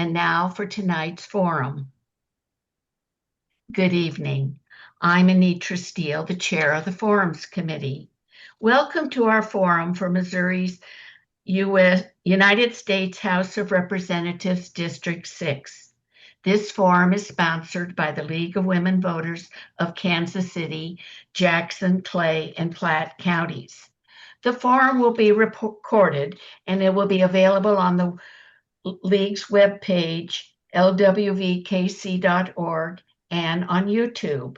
And now for tonight's forum. Good evening. I'm Anitra Steele, the chair of the Forums Committee. Welcome to our forum for Missouri's United States House of Representatives District 6. This forum is sponsored by the League of Women Voters of Kansas City, Jackson, Clay, and Platte counties. The forum will be recorded and it will be available on the League's webpage, lwvkc.org, and on YouTube.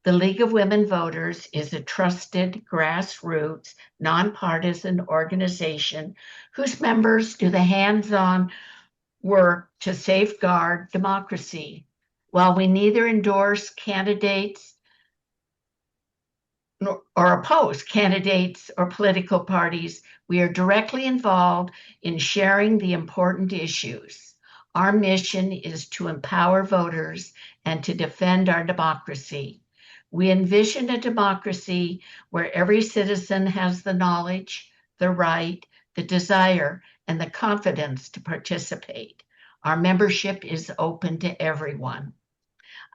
The League of Women Voters is a trusted, grassroots, nonpartisan organization whose members do the hands-on work to safeguard democracy. While we neither endorse candidates or oppose candidates or political parties, we are directly involved in sharing the important issues. Our mission is to empower voters and to defend our democracy. We envision a democracy where every citizen has the knowledge, the right, the desire, and the confidence to participate. Our membership is open to everyone.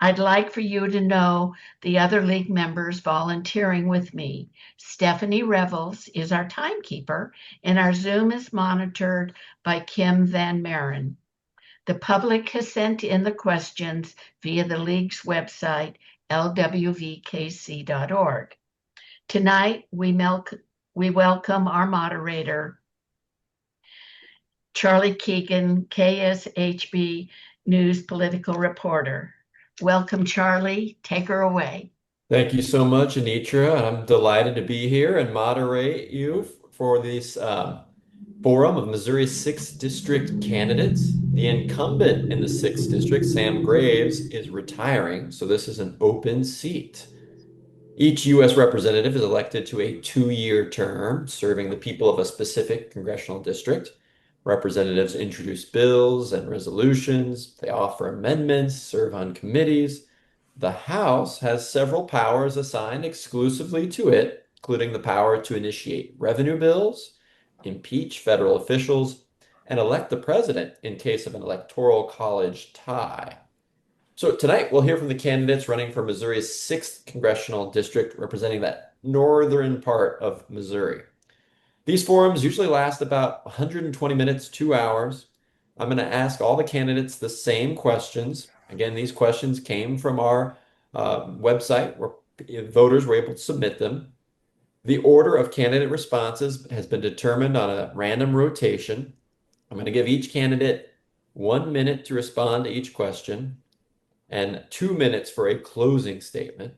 I'd like for you to know the other League members volunteering with me. Stephanie Revels is our timekeeper, and our Zoom is monitored by Kim Van Maren. The public has sent in the questions via the League's website, lwvkc.org. Tonight, we welcome our moderator, Charlie Keegan, KSHB News political reporter. Welcome, Charlie. Take her away. Thank you so much, Anitra. I'm delighted to be here and moderate you for this forum of Missouri's 6th District candidates. The incumbent in the 6th District, Sam Graves, is retiring, so this is an open seat. Each U.S. representative is elected to a 2-year term, serving the people of a specific congressional district. Representatives introduce bills and resolutions. They offer amendments, serve on committees. The House has several powers assigned exclusively to it, including the power to initiate revenue bills, impeach federal officials, and elect the president in case of an electoral college tie. So tonight we'll hear from the candidates running for Missouri's 6th congressional district, representing that northern part of Missouri. These forums usually last about 120 minutes, 2 hours. I'm going to ask all the candidates the same questions. Again, these questions came from our website where voters were able to submit them. The order of candidate responses has been determined on a random rotation. I'm going to give each candidate 1 minute to respond to each question and 2 minutes for a closing statement.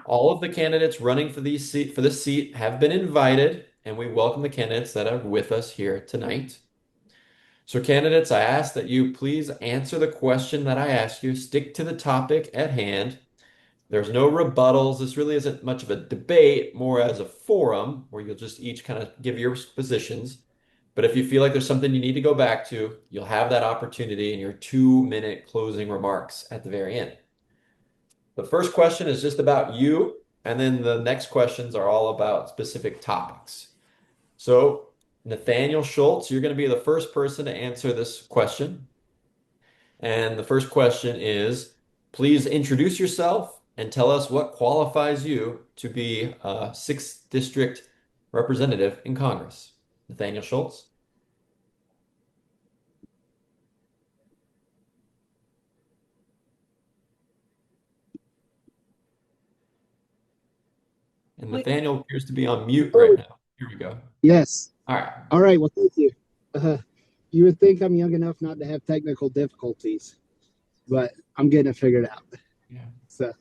All of the candidates running for this seat have been invited, and we welcome the candidates that are with us here tonight. So candidates, I ask that you please answer the question that I ask you. Stick to the topic at hand. There's no rebuttals. This really isn't much of a debate, more as a forum where you'll just each kind of give your positions. But if you feel like there's something you need to go back to, you'll have that opportunity in your 2-minute closing remarks at the very end. The first question is just about you, and then the next questions are all about specific topics. So, Nathaniel Schultz, you're going to be the first person to answer this question. And the first question is, please introduce yourself and tell us what qualifies you to be a 6th District representative in Congress. Nathaniel Schultz. And Nathaniel appears to be on mute right now. Here we go. Yes. All right. All right. Well, thank you. You would think I'm young enough not to have technical difficulties, but I'm getting it figured out. Yeah. So,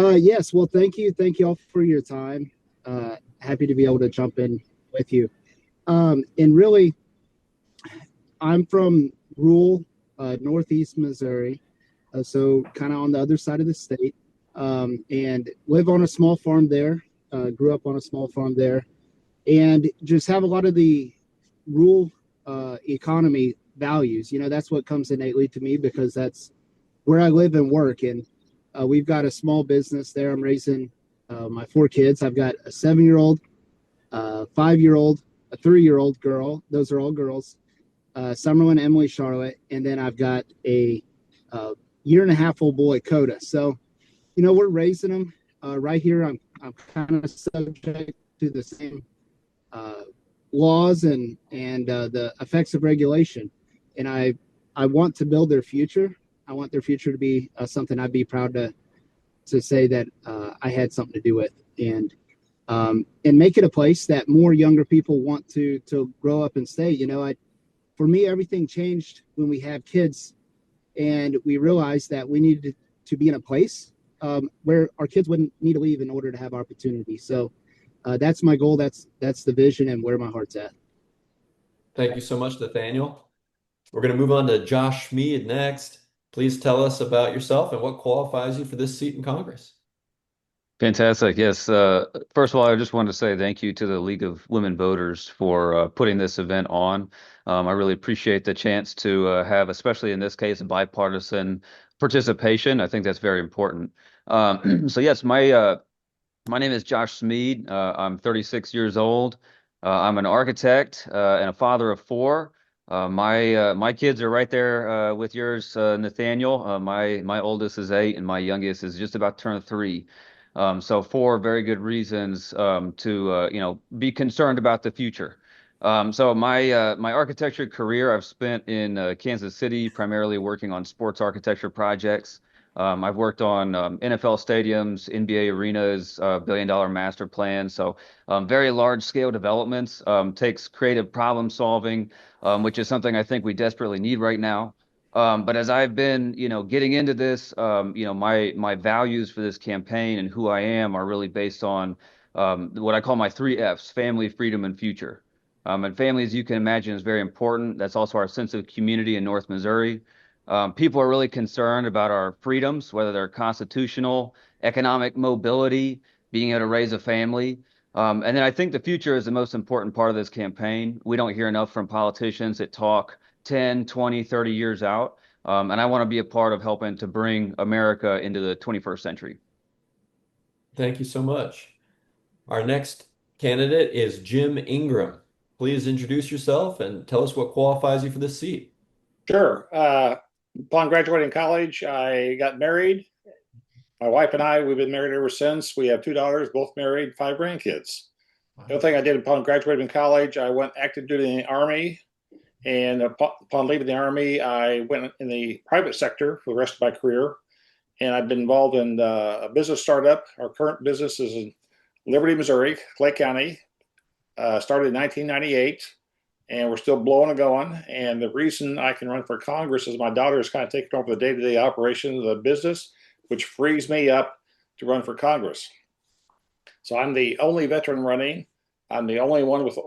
yes. Well, thank you. Thank you all for your time. Happy to be able to jump in with you. And really, I'm from rural Northeast Missouri, so kind of on the other side of the state, and live on a small farm there. Grew up on a small farm there, and just have a lot of the rural economy values. You know, that's what comes innately to me because that's where I live and work. And we've got a small business there. I'm raising my 4 kids. I've got a 7-year-old, a 5-year-old, a 3-year-old girl. Those are all girls. Summerlin, Emily, Charlotte, and then I've got a year and a half old boy, Coda. So, we're raising them right here. I'm kind of subject to the same laws and the effects of regulation, and I want to build their future. I want their future to be something I'd be proud to say that I had something to do with, and make it a place that more younger people want to grow up and stay. For me, everything changed when we have kids, and we realized that we needed to be in a place where our kids wouldn't need to leave in order to have opportunity. So that's my goal. That's the vision and where my heart's at. Thank you so much, Nathaniel. We're going to move on to Josh Schmid next. Please tell us about yourself and what qualifies you for this seat in Congress. Fantastic. Yes. First of all, I just wanted to say thank you to the League of Women Voters for putting this event on. I really appreciate the chance to have, especially in this case, bipartisan participation. I think that's very important. So yes, my name is Josh Schmid. I'm 36 years old. I'm an architect and a father of four. My kids are right there with yours, Nathaniel. My oldest is 8, and my youngest is just about to turn 3. So four very good reasons to be concerned about the future. So my architecture career I've spent in Kansas City, primarily working on sports architecture projects. I've worked on NFL stadiums, NBA arenas, billion-dollar master plans. So very large-scale developments takes creative problem solving, which is something I think we desperately need right now. But as I've been, getting into this, my values for this campaign and who I am are really based on what I call my 3 Fs: family, freedom, and future. And family, as you can imagine, is very important. That's also our sense of community in North Missouri. People are really concerned about our freedoms, whether they're constitutional, economic mobility, being able to raise a family. And then I think the future is the most important part of this campaign. We don't hear enough from politicians that talk 10, 20, 30 years out. And I want to be a part of helping to bring America into the 21st century. Thank you so much. Our next candidate is Jim Ingram. Please introduce yourself and tell us what qualifies you for this seat. Sure. Upon graduating college, I got married. My wife and I, we've been married ever since. We have 2 daughters, both married, 5 grandkids. The other thing I did upon graduating college, I went active duty in the Army. And upon leaving the Army, I went in the private sector for the rest of my career. And I've been involved in a business startup. Our current business is in Liberty, Missouri, Clay County. Started in 1998. And we're still blowing and going. And the reason I can run for Congress is my daughter is kind of taking over the day-to-day operation of the business, which frees me up to run for Congress. So I'm the only veteran running. I'm the only one with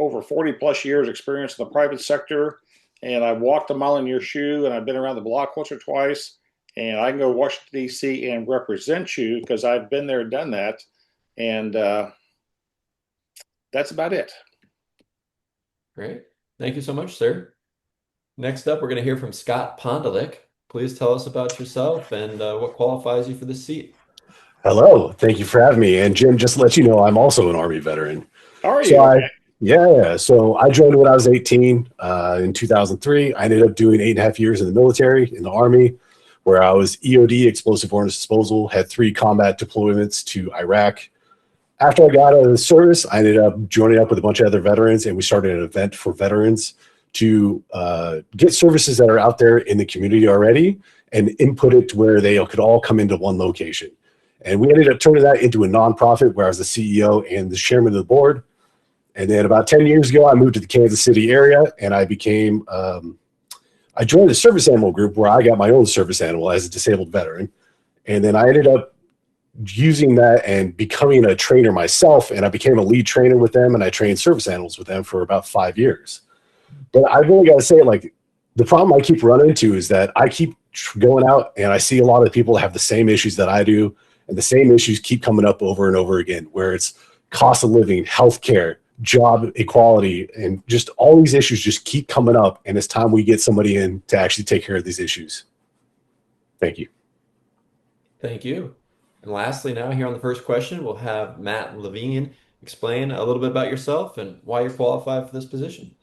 over 40 plus years experience in the private sector. And I've walked a mile in your shoe, and I've been around the block once or twice. And I can go to Washington, D.C. and represent you because I've been there and done that. And that's about it. Great. Thank you so much, sir. Next up, we're going to hear from Scott Pondelik. Please tell us about yourself and what qualifies you for this seat. Hello. Thank you for having me. And Jim, just to let you know, I'm also an Army veteran. How are So you? yeah. So I joined when I was 18 in 2003. I ended up doing 8.5 years in the military, in the Army, where I was EOD, explosive ordnance disposal, had 3 combat deployments to Iraq. After I got out of the service, I ended up joining up with a bunch of other veterans, and we started an event for veterans to get services that are out there in the community already and input it to where they could all come into one location. And we ended up turning that into a nonprofit where I was the CEO and the chairman of the board. And then about 10 years ago, I moved to the Kansas City area, and I became, I joined the service animal group where I got my own service animal as a disabled veteran. And then I ended up using that and becoming a trainer myself, and I became a lead trainer with them, and I trained service animals with them for about 5 years. But I really got to say, like, the problem I keep running into is that I keep going out and I see a lot of people have the same issues that I do, and the same issues keep coming up over and over again, where it's cost of living, healthcare, job equality, and just all these issues just keep coming up, and it's time we get somebody in to actually take care of these issues. Thank you. Thank you. And lastly, now here on the first question, we'll have Matt Levine explain a little bit about yourself and why you're qualified for this position.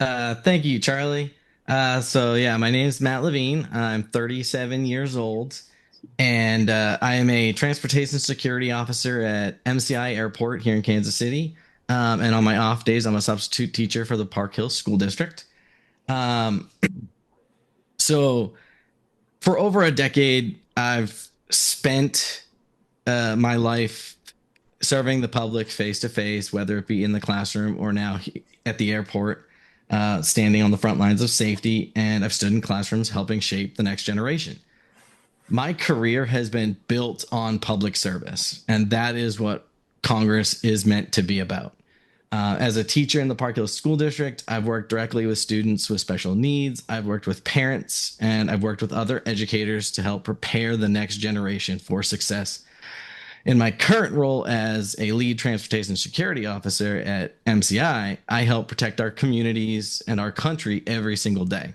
Thank you, Charlie. So yeah, my name is Matt Levine. I'm 37 years old, and I am a transportation security officer at MCI Airport here in Kansas City. And on my off days, I'm a substitute teacher for the Park Hill School District. Um, so for over a decade, I've spent my life serving the public face to face, whether it be in the classroom or now at the airport, standing on the front lines of safety. And I've stood in classrooms helping shape the next generation. My career has been built on public service, and that is what Congress is meant to be about. As a teacher in the Park Hill School District, I've worked directly with students with special needs. I've worked with parents, and I've worked with other educators to help prepare the next generation for success. In my current role as a lead transportation security officer at MCI, I help protect our communities and our country every single day.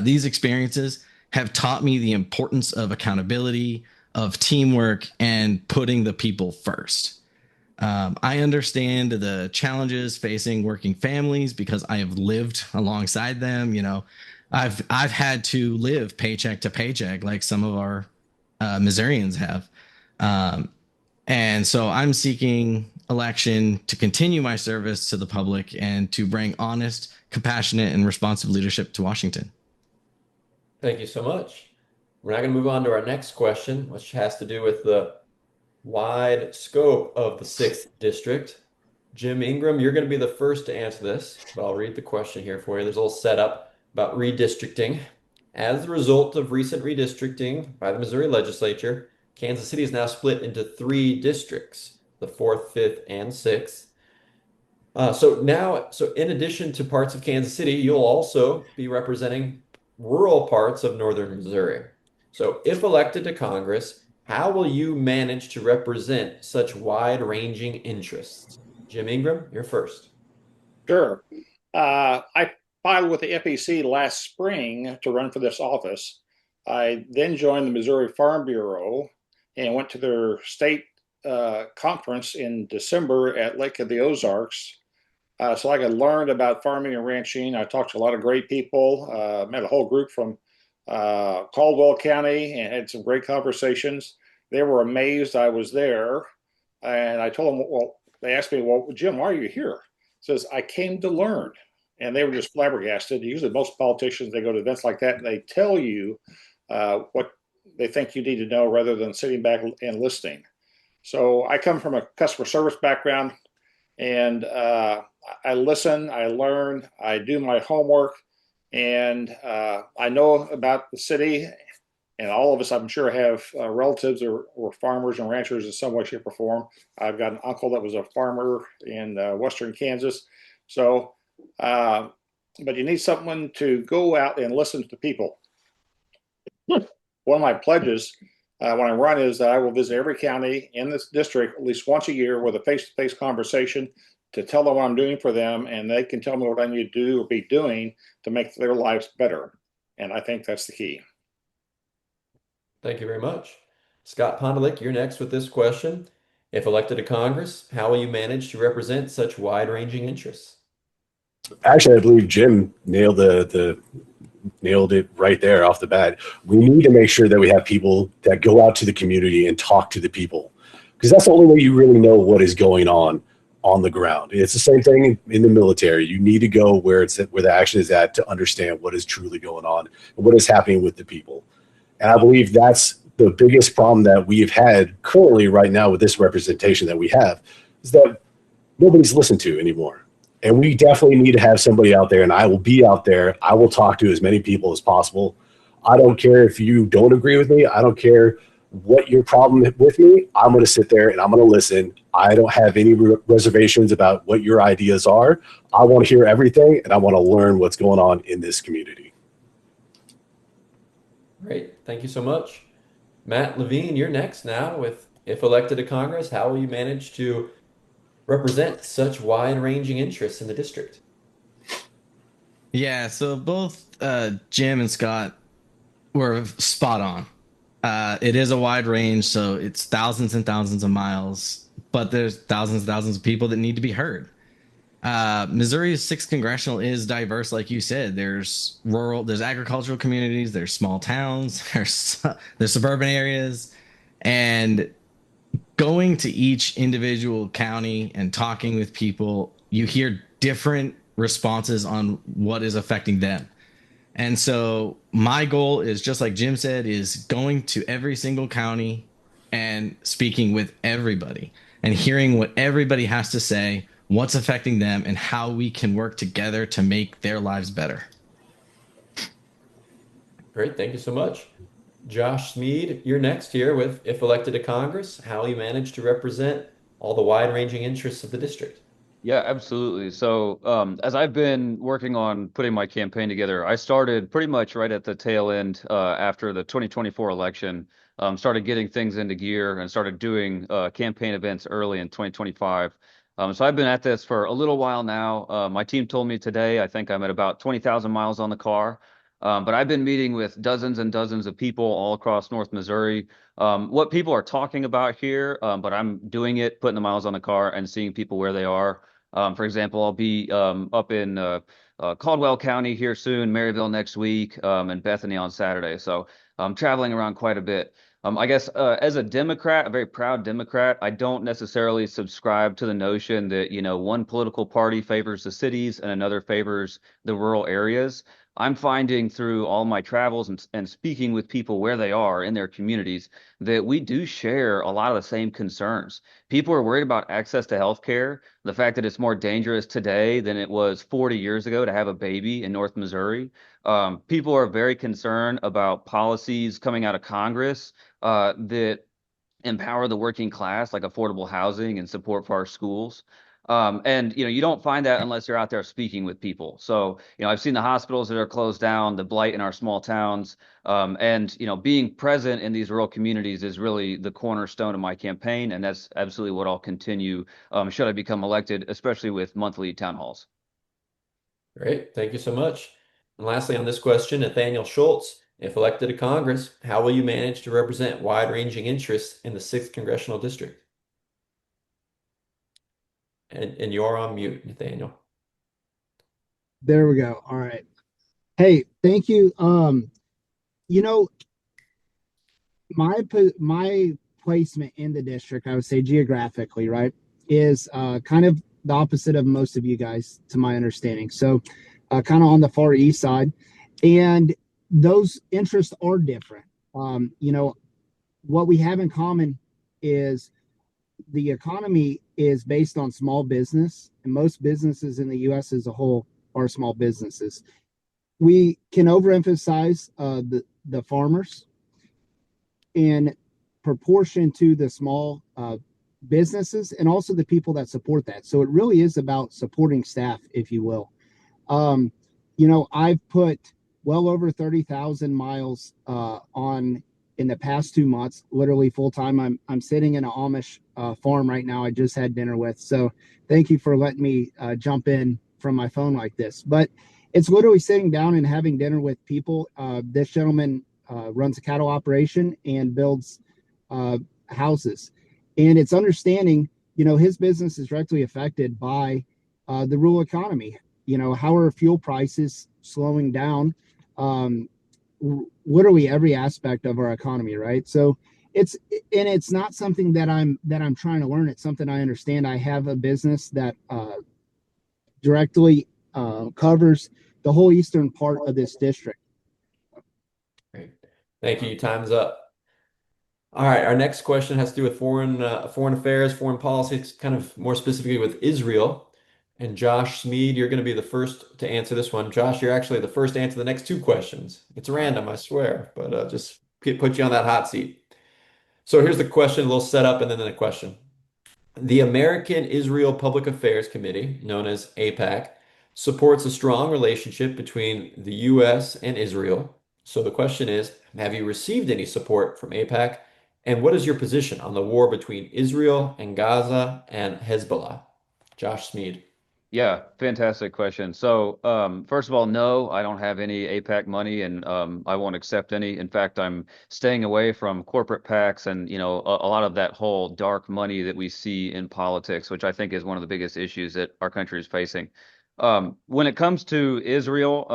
These experiences have taught me the importance of accountability, of teamwork, and putting the people first. I understand the challenges facing working families because I have lived alongside them. I've had to live paycheck to paycheck like some of our Missourians have. Um, and so I'm seeking election to continue my service to the public and to bring honest, compassionate, and responsive leadership to Washington. Thank you so much. We're now going to move on to our next question, which has to do with the wide scope of the 6th district. Jim Ingram, you're going to be the first to answer this, but I'll read the question here for you. There's a little setup about redistricting. As a result of recent redistricting by the Missouri legislature, Kansas City is now split into 3 districts, the 4th, 5th, and 6th. So in addition to parts of Kansas City, you'll also be representing rural parts of northern Missouri. So if elected to Congress, how will you manage to represent such wide-ranging interests? Jim Ingram, you're first. Sure. I filed with the FEC last spring to run for this office. I then joined the Missouri Farm Bureau and went to their state conference in December at Lake of the Ozarks. So I could learn about farming and ranching. I talked to a lot of great people, met a whole group from Caldwell County and had some great conversations. They were amazed I was there. And I told them, well, they asked me, well, Jim, why are you here? Says, I came to learn. And they were just flabbergasted. Usually most politicians, they go to events like that and they tell you what they think you need to know rather than sitting back and listening. So I come from a customer service background, and I listen, I learn, I do my homework, and I know about the city. And all of us, I'm sure, have relatives or farmers and ranchers in some way, shape, or form. I've got an uncle that was a farmer in western Kansas. So, but you need someone to go out and listen to people. One of my pledges when I run is that I will visit every county in this district at least once a year with a face-to-face conversation to tell them what I'm doing for them, and they can tell me what I need to do or be doing to make their lives better. And I think that's the key. Thank you very much. Scott Pondelik, you're next with this question. If elected to Congress, how will you manage to represent such wide-ranging interests? Actually, I believe Jim nailed nailed it right there off the bat. We need to make sure that we have people that go out to the community and talk to the people, because that's the only way you really know what is going on the ground. It's the same thing in the military. You need to go where the action is at to understand what is truly going on and what is happening with the people. And I believe that's the biggest problem that we've had currently right now with this representation that we have, is that nobody's listened to anymore. And we definitely need to have somebody out there, and I will be out there. I will talk to as many people as possible. I don't care if you don't agree with me. I don't care what your problem with me. I'm going to sit there and I'm going to listen. I don't have any reservations about what your ideas are. I want to hear everything, and I want to learn what's going on in this community. Great. Thank you so much. Matt Levine, you're next now with, if elected to Congress, how will you manage to represent such wide-ranging interests in the district? Yeah, so both Jim and Scott were spot on. It is a wide range, so it's thousands and thousands of miles, but there's thousands and thousands of people that need to be heard. Missouri's sixth congressional is diverse, like you said. There's agricultural communities, there's small towns, there's suburban areas, and going to each individual county and talking with people, you hear different responses on what is affecting them. And so my goal is just like Jim said, is going to every single county and speaking with everybody and hearing what everybody has to say, what's affecting them, and how we can work together to make their lives better. Great, thank you so much. Josh Smead, you're next here with, if elected to Congress, how you manage to represent all the wide-ranging interests of the district. Yeah, absolutely. So, as I've been working on putting my campaign together, I started pretty much right at the tail end after the 2024 election. Started getting things into gear and started doing campaign events early in 2025. So I've been at this for a little while now. My team told me today, I think I'm at about 20,000 miles on the car. But I've been meeting with dozens and dozens of people all across North Missouri. What people are talking about here, but I'm doing it, putting the miles on the car and seeing people where they are. For example, I'll be up in Caldwell County here soon, Maryville next week, and Bethany on Saturday. So I'm traveling around quite a bit. I guess as a Democrat, a very proud Democrat, I don't necessarily subscribe to the notion that, one political party favors the cities and another favors the rural areas. I'm finding through all my travels and speaking with people where they are in their communities that we do share a lot of the same concerns. People are worried about access to healthcare, the fact that it's more dangerous today than it was 40 years ago to have a baby in North Missouri. People are very concerned about policies coming out of Congress that empower the working class, like affordable housing and support for our schools. And you don't find that unless you're out there speaking with people. So I've seen the hospitals that are closed down, the blight in our small towns, and being present in these rural communities is really the cornerstone of my campaign, and that's absolutely what I'll continue should I become elected, especially with monthly town halls. Great, thank you so much. And lastly, on this question, Nathaniel Schultz, if elected to Congress, how will you manage to represent wide-ranging interests in the 6th Congressional District? And you're on mute, Nathaniel. There we go. All right. Hey, thank you. You know, my placement in the district, I would say geographically, right, is kind of the opposite of most of you guys, to my understanding. So, kind of on the far east side, and those interests are different. What we have in common is the economy is based on small business, and most businesses in the U.S. as a whole are small businesses. We can overemphasize the farmers in proportion to the small businesses and also the people that support that. So it really is about supporting staff, if you will. I've put well over 30,000 miles on in the past 2 months, literally full time. I'm sitting in an Amish farm right now. I just had dinner with. So thank you for letting me jump in from my phone like this. But it's literally sitting down and having dinner with people. This gentleman runs a cattle operation and builds houses, and it's understanding. His business is directly affected by the rural economy. How are fuel prices slowing down? Literally every aspect of our economy, right? So it's not something that I'm trying to learn. It's something I understand. I have a business that directly covers the whole eastern part of this district. Great. Thank you. Time's up. All right, our next question has to do with foreign affairs, foreign policy, kind of more specifically with Israel. And Josh Smead, you're going to be the first to answer this one. Josh, you're actually the first to answer the next two questions. It's random, I swear, but just put you on that hot seat. So here's the question, a little setup, and then the question. The American Israel Public Affairs Committee, known as AIPAC, supports a strong relationship between the U.S. and Israel. So the question is, have you received any support from AIPAC? And what is your position on the war between Israel and Gaza and Hezbollah? Josh Smead. Yeah, fantastic question. So, first of all, no, I don't have any APAC money, and I won't accept any. In fact, I'm staying away from corporate PACs and a lot of that whole dark money that we see in politics, which I think is one of the biggest issues that our country is facing. When it comes to Israel,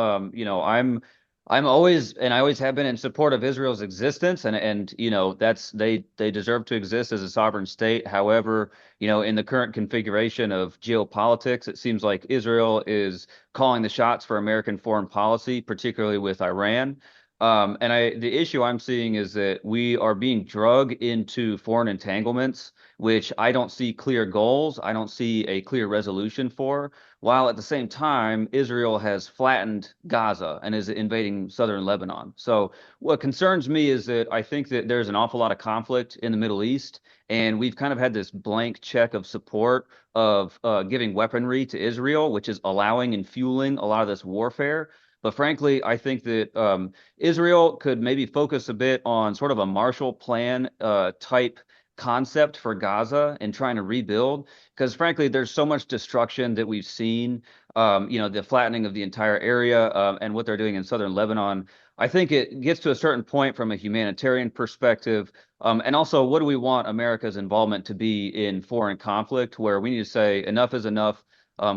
I'm always and I always have been in support of Israel's existence, and that's they deserve to exist as a sovereign state. However, in the current configuration of geopolitics, it seems like Israel is calling the shots for American foreign policy, particularly with Iran. The issue I'm seeing is that we are being drug into foreign entanglements, which I don't see clear goals. I don't see a clear resolution for, while at the same time, Israel has flattened Gaza and is invading southern Lebanon. So what concerns me is that I think that there's an awful lot of conflict in the Middle East, and we've kind of had this blank check of support of giving weaponry to Israel, which is allowing and fueling a lot of this warfare. But frankly, I think that Israel could maybe focus a bit on sort of a Marshall Plan type concept for Gaza and trying to rebuild. Because frankly, there's so much destruction that we've seen, the flattening of the entire area and what they're doing in southern Lebanon. I think it gets to a certain point from a humanitarian perspective. And also, what do we want America's involvement to be in foreign conflict, where we need to say enough is enough,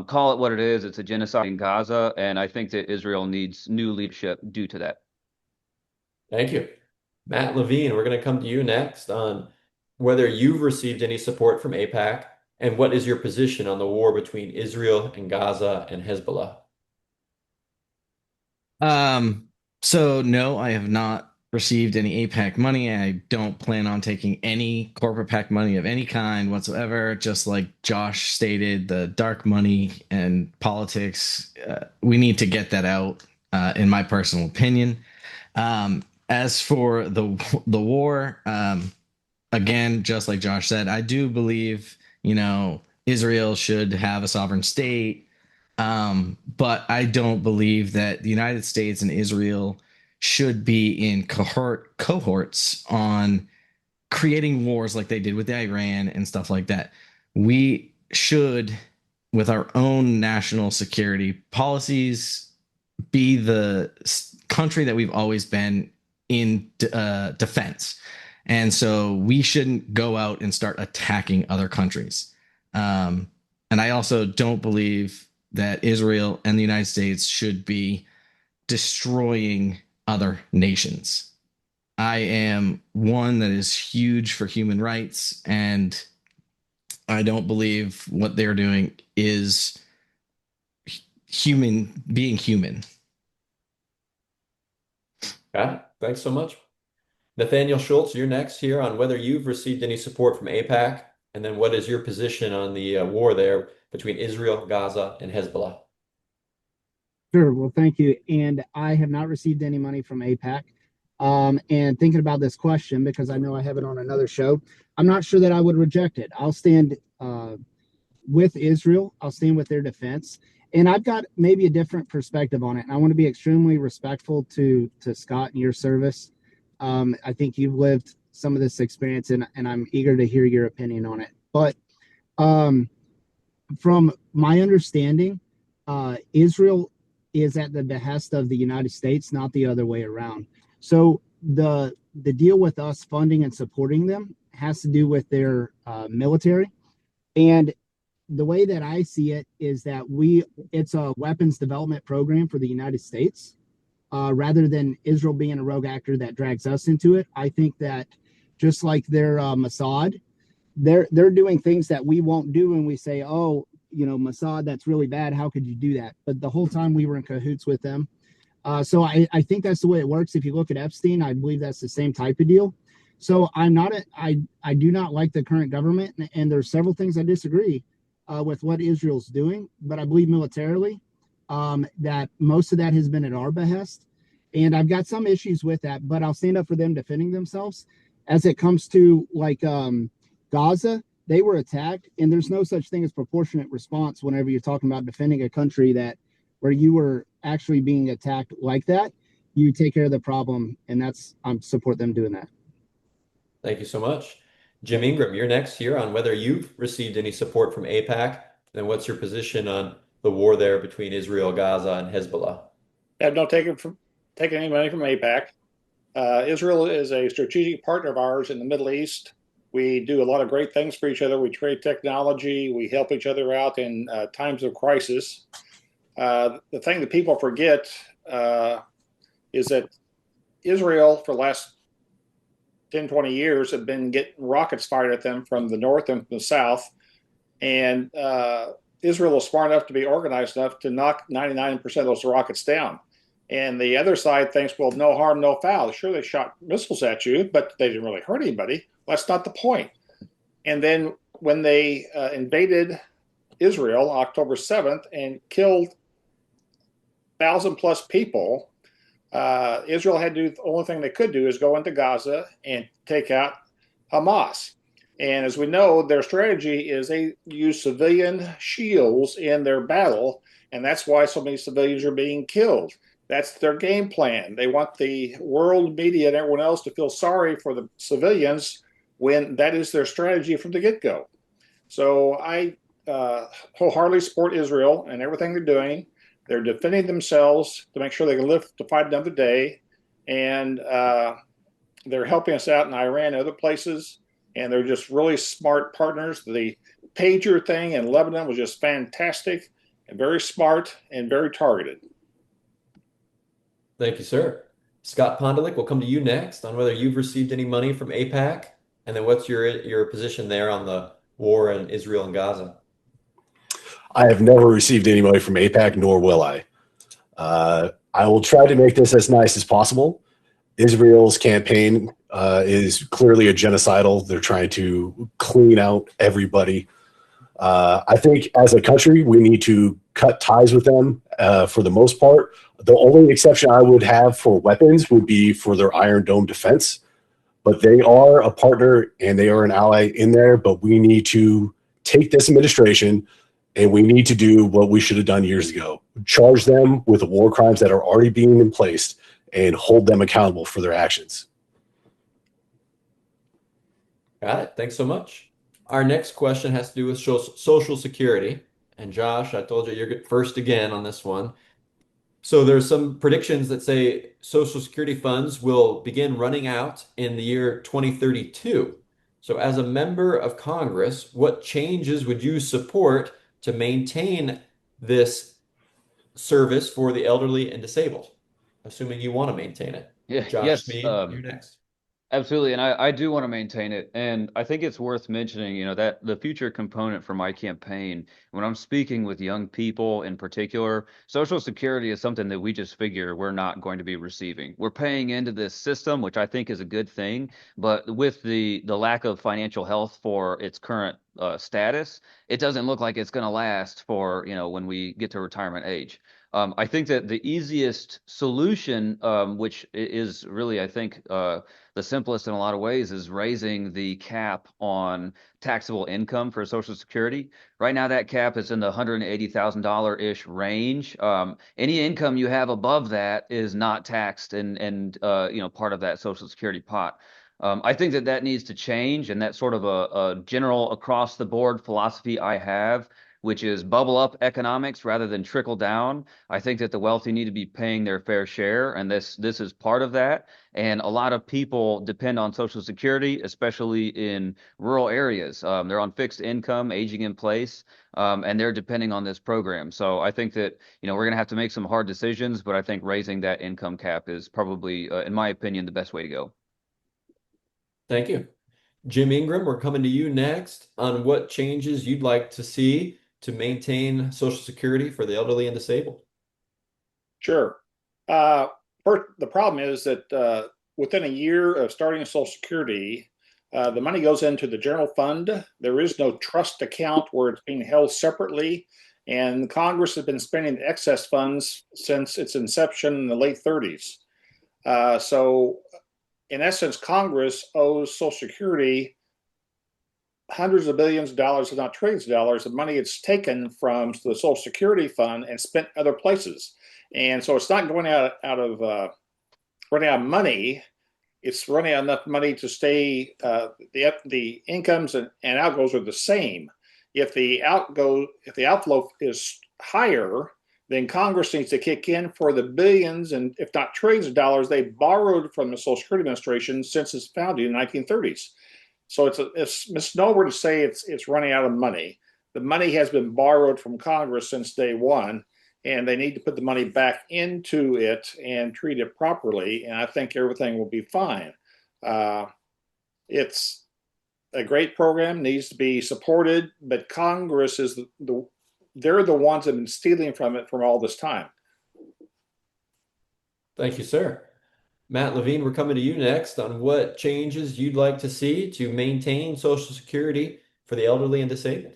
call it what it is. It's a genocide in Gaza, and I think that Israel needs new leadership due to that. Thank you. Matt Levine, we're going to come to you next on whether you've received any support from AIPAC and what is your position on the war between Israel and Gaza and Hezbollah? So no, I have not received any APAC money. I don't plan on taking any corporate PAC money of any kind whatsoever. Just like Josh stated, the dark money and politics, we need to get that out, in my personal opinion. As for the war, again, just like Josh said, I do believe, Israel should have a sovereign state. But I don't believe that the United States and Israel should be in cohorts on creating wars like they did with Iran and stuff like that. We should, with our own national security policies, be the country that we've always been in defense. And so we shouldn't go out and start attacking other countries. And I also don't believe that Israel and the United States should be destroying other nations. I am one that is huge for human rights, and I don't believe what they're doing is being human. Got it. Thanks so much. Nathaniel Schultz, you're next here on whether you've received any support from AIPAC, and then what is your position on the war there between Israel, Gaza, and Hezbollah? Sure. Well, thank you. And I have not received any money from APAC. And thinking about this question, because I know I have it on another show, I'm not sure that I would reject it. I'll stand with Israel. I'll stand with their defense. And I've got maybe a different perspective on it. And I want to be extremely respectful to Scott and your service. I think you've lived some of this experience, and I'm eager to hear your opinion on it. But from my understanding, Israel is at the behest of the United States, not the other way around. So the deal with us funding and supporting them has to do with their military. And the way that I see it is that it's a weapons development program for the United States, rather than Israel being a rogue actor that drags us into it. I think that just like their Mossad, they're doing things that we won't do, and we say, oh, Mossad, that's really bad. How could you do that? But the whole time we were in cahoots with them. So I think that's the way it works. If you look at Epstein, I believe that's the same type of deal. So I do not like the current government, and there's several things I disagree with what Israel's doing, but I believe militarily that most of that has been at our behest. And I've got some issues with that, but I'll stand up for them defending themselves. As it comes to Gaza, they were attacked, and there's no such thing as proportionate response whenever you're talking about defending a country where you were actually being attacked like that. You take care of the problem, and I support them doing that. Thank you so much. Jim Ingram, you're next here on whether you've received any support from AIPAC, and what's your position on the war there between Israel, Gaza, and Hezbollah? I have not taken any money from AIPAC. Israel is a strategic partner of ours in the Middle East. We do a lot of great things for each other. We trade technology. We help each other out in times of crisis. The thing that people forget is that Israel, for the last 10, 20 years, have been getting rockets fired at them from the north and from the south. And Israel is smart enough to be organized enough to knock 99% of those rockets down. And the other side thinks, well, no harm, no foul. Sure, they shot missiles at you, but they didn't really hurt anybody. Well, that's not the point. And then when they invaded Israel October 7th and killed 1,000 plus people, Israel had to do the only thing they could do is go into Gaza and take out Hamas. And as we know, their strategy is they use civilian shields in their battle, and that's why so many civilians are being killed. That's their game plan. They want the world media and everyone else to feel sorry for the civilians when that is their strategy from the get-go. So I wholeheartedly support Israel and everything they're doing. They're defending themselves to make sure they can live to fight another day. And they're helping us out in Iran and other places. And they're just really smart partners. The pager thing in Lebanon was just fantastic and very smart and very targeted. Thank you, sir. Scott Pondelik, we'll come to you next on whether you've received any money from AIPAC, and then what's your position there on the war in Israel and Gaza? I have never received any money from AIPAC, nor will I. I will try to make this as nice as possible. Israel's campaign is clearly a genocidal. They're trying to clean out everybody. I think as a country, we need to cut ties with them for the most part. The only exception I would have for weapons would be for their Iron Dome defense. But they are a partner and they are an ally in there. But we need to take this administration and we need to do what we should have done years ago. Charge them with the war crimes that are already being in place and hold them accountable for their actions. Got it. Thanks so much. Our next question has to do with Social Security. And Josh, I told you you're first again on this one. So there's some predictions that say Social Security funds will begin running out in the year 2032. So as a member of Congress, what changes would you support to maintain this service for the elderly and disabled, assuming you want to maintain it? Yeah, Josh yes, Smead, you're next. absolutely. And I do want to maintain it. And I think it's worth mentioning, that the future component for my campaign, when I'm speaking with young people in particular, Social Security is something that we just figure we're not going to be receiving. We're paying into this system, which I think is a good thing. But with the lack of financial health for its current status, it doesn't look like it's going to last for, when we get to retirement age. I think that the easiest solution, which is really, I think, the simplest in a lot of ways, is raising the cap on taxable income for Social Security. Right now, that cap is in the $180,000-ish range. Any income you have above that is not taxed and part of that Social Security pot. I think that needs to change, and that's sort of a general across the board philosophy I have, which is bubble up economics rather than trickle down. I think that the wealthy need to be paying their fair share, and this is part of that. And a lot of people depend on Social Security, especially in rural areas. They're on fixed income, aging in place, and they're depending on this program. So I think that we're going to have to make some hard decisions, but I think raising that income cap is probably, in my opinion, the best way to go. Thank you. Jim Ingram, we're coming to you next on what changes you'd like to see to maintain Social Security for the elderly and disabled. Sure. First, the problem is that within a year of starting Social Security, the money goes into the general fund. There is no trust account where it's being held separately. And Congress has been spending excess funds since its inception in the late 30s. So in essence, Congress owes Social Security hundreds of billions of dollars, if not trillions of dollars, of money it's taken from the Social Security fund and spent other places. And so it's not going running out of money. It's running out enough money to stay. The incomes and outgoes are the same. If the outflow is higher, then Congress needs to kick in for the billions and if not trillions of dollars they borrowed from the Social Security Administration since its founding in the 1930s. So it's a misnomer to say it's running out of money. The money has been borrowed from Congress since day one, and they need to put the money back into it and treat it properly. And I think everything will be fine. It's a great program, needs to be supported, but Congress is they're the ones that have been stealing from it for all this time. Thank you, sir. Matt Levine, we're coming to you next on what changes you'd like to see to maintain Social Security for the elderly and disabled.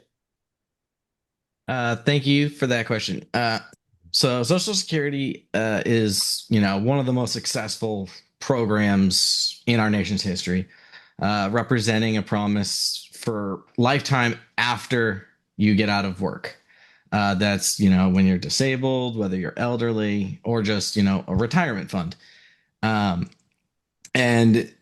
Thank you for that question. So Social Security is, one of the most successful programs in our nation's history, representing a promise for lifetime after you get out of work. That's, when you're disabled, whether you're elderly, or just, a retirement fund. And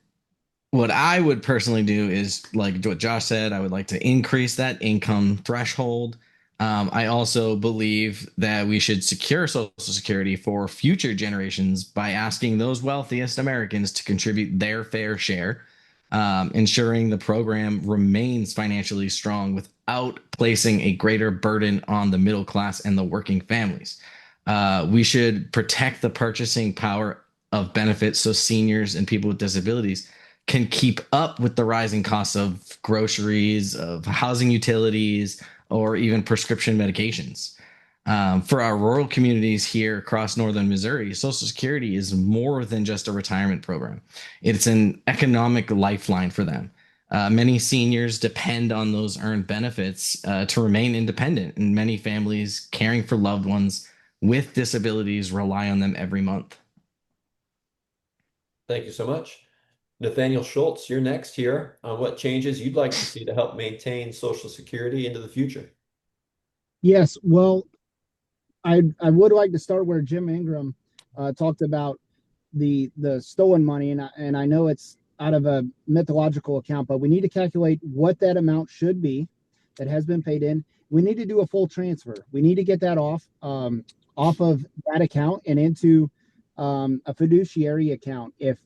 what I would personally do is, like what Josh said, I would like to increase that income threshold. I also believe that we should secure Social Security for future generations by asking those wealthiest Americans to contribute their fair share, ensuring the program remains financially strong without placing a greater burden on the middle class and the working families. We should protect the purchasing power of benefits so seniors and people with disabilities can keep up with the rising costs of groceries, of housing utilities, or even prescription medications. For our rural communities here across northern Missouri, Social Security is more than just a retirement program. It's an economic lifeline for them. Many seniors depend on those earned benefits to remain independent, and many families caring for loved ones with disabilities rely on them every month. Thank you so much. Nathaniel Schultz, you're next here on what changes you'd like to see to help maintain Social Security into the future. Yes, well, I would like to start where Jim Ingram talked about the stolen money, and I know it's out of a mythological account, but we need to calculate what that amount should be that has been paid in. We need to do a full transfer. We need to get that off of that account and into a fiduciary account. If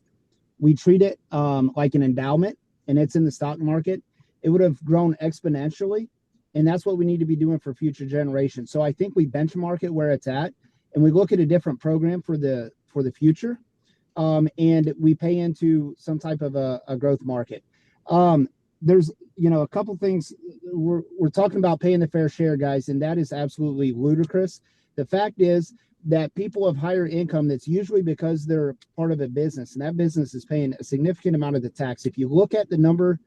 we treat it like an endowment and it's in the stock market, it would have grown exponentially. And that's what we need to be doing for future generations. So I think we benchmark it where it's at, and we look at a different program for the future, and we pay into some type of a growth market. There's a couple things we're talking about paying the fair share, guys, and that is absolutely ludicrous. The fact is that people of higher income, that's usually because they're part of a business, and that business is paying a significant amount of the tax. If you look at the number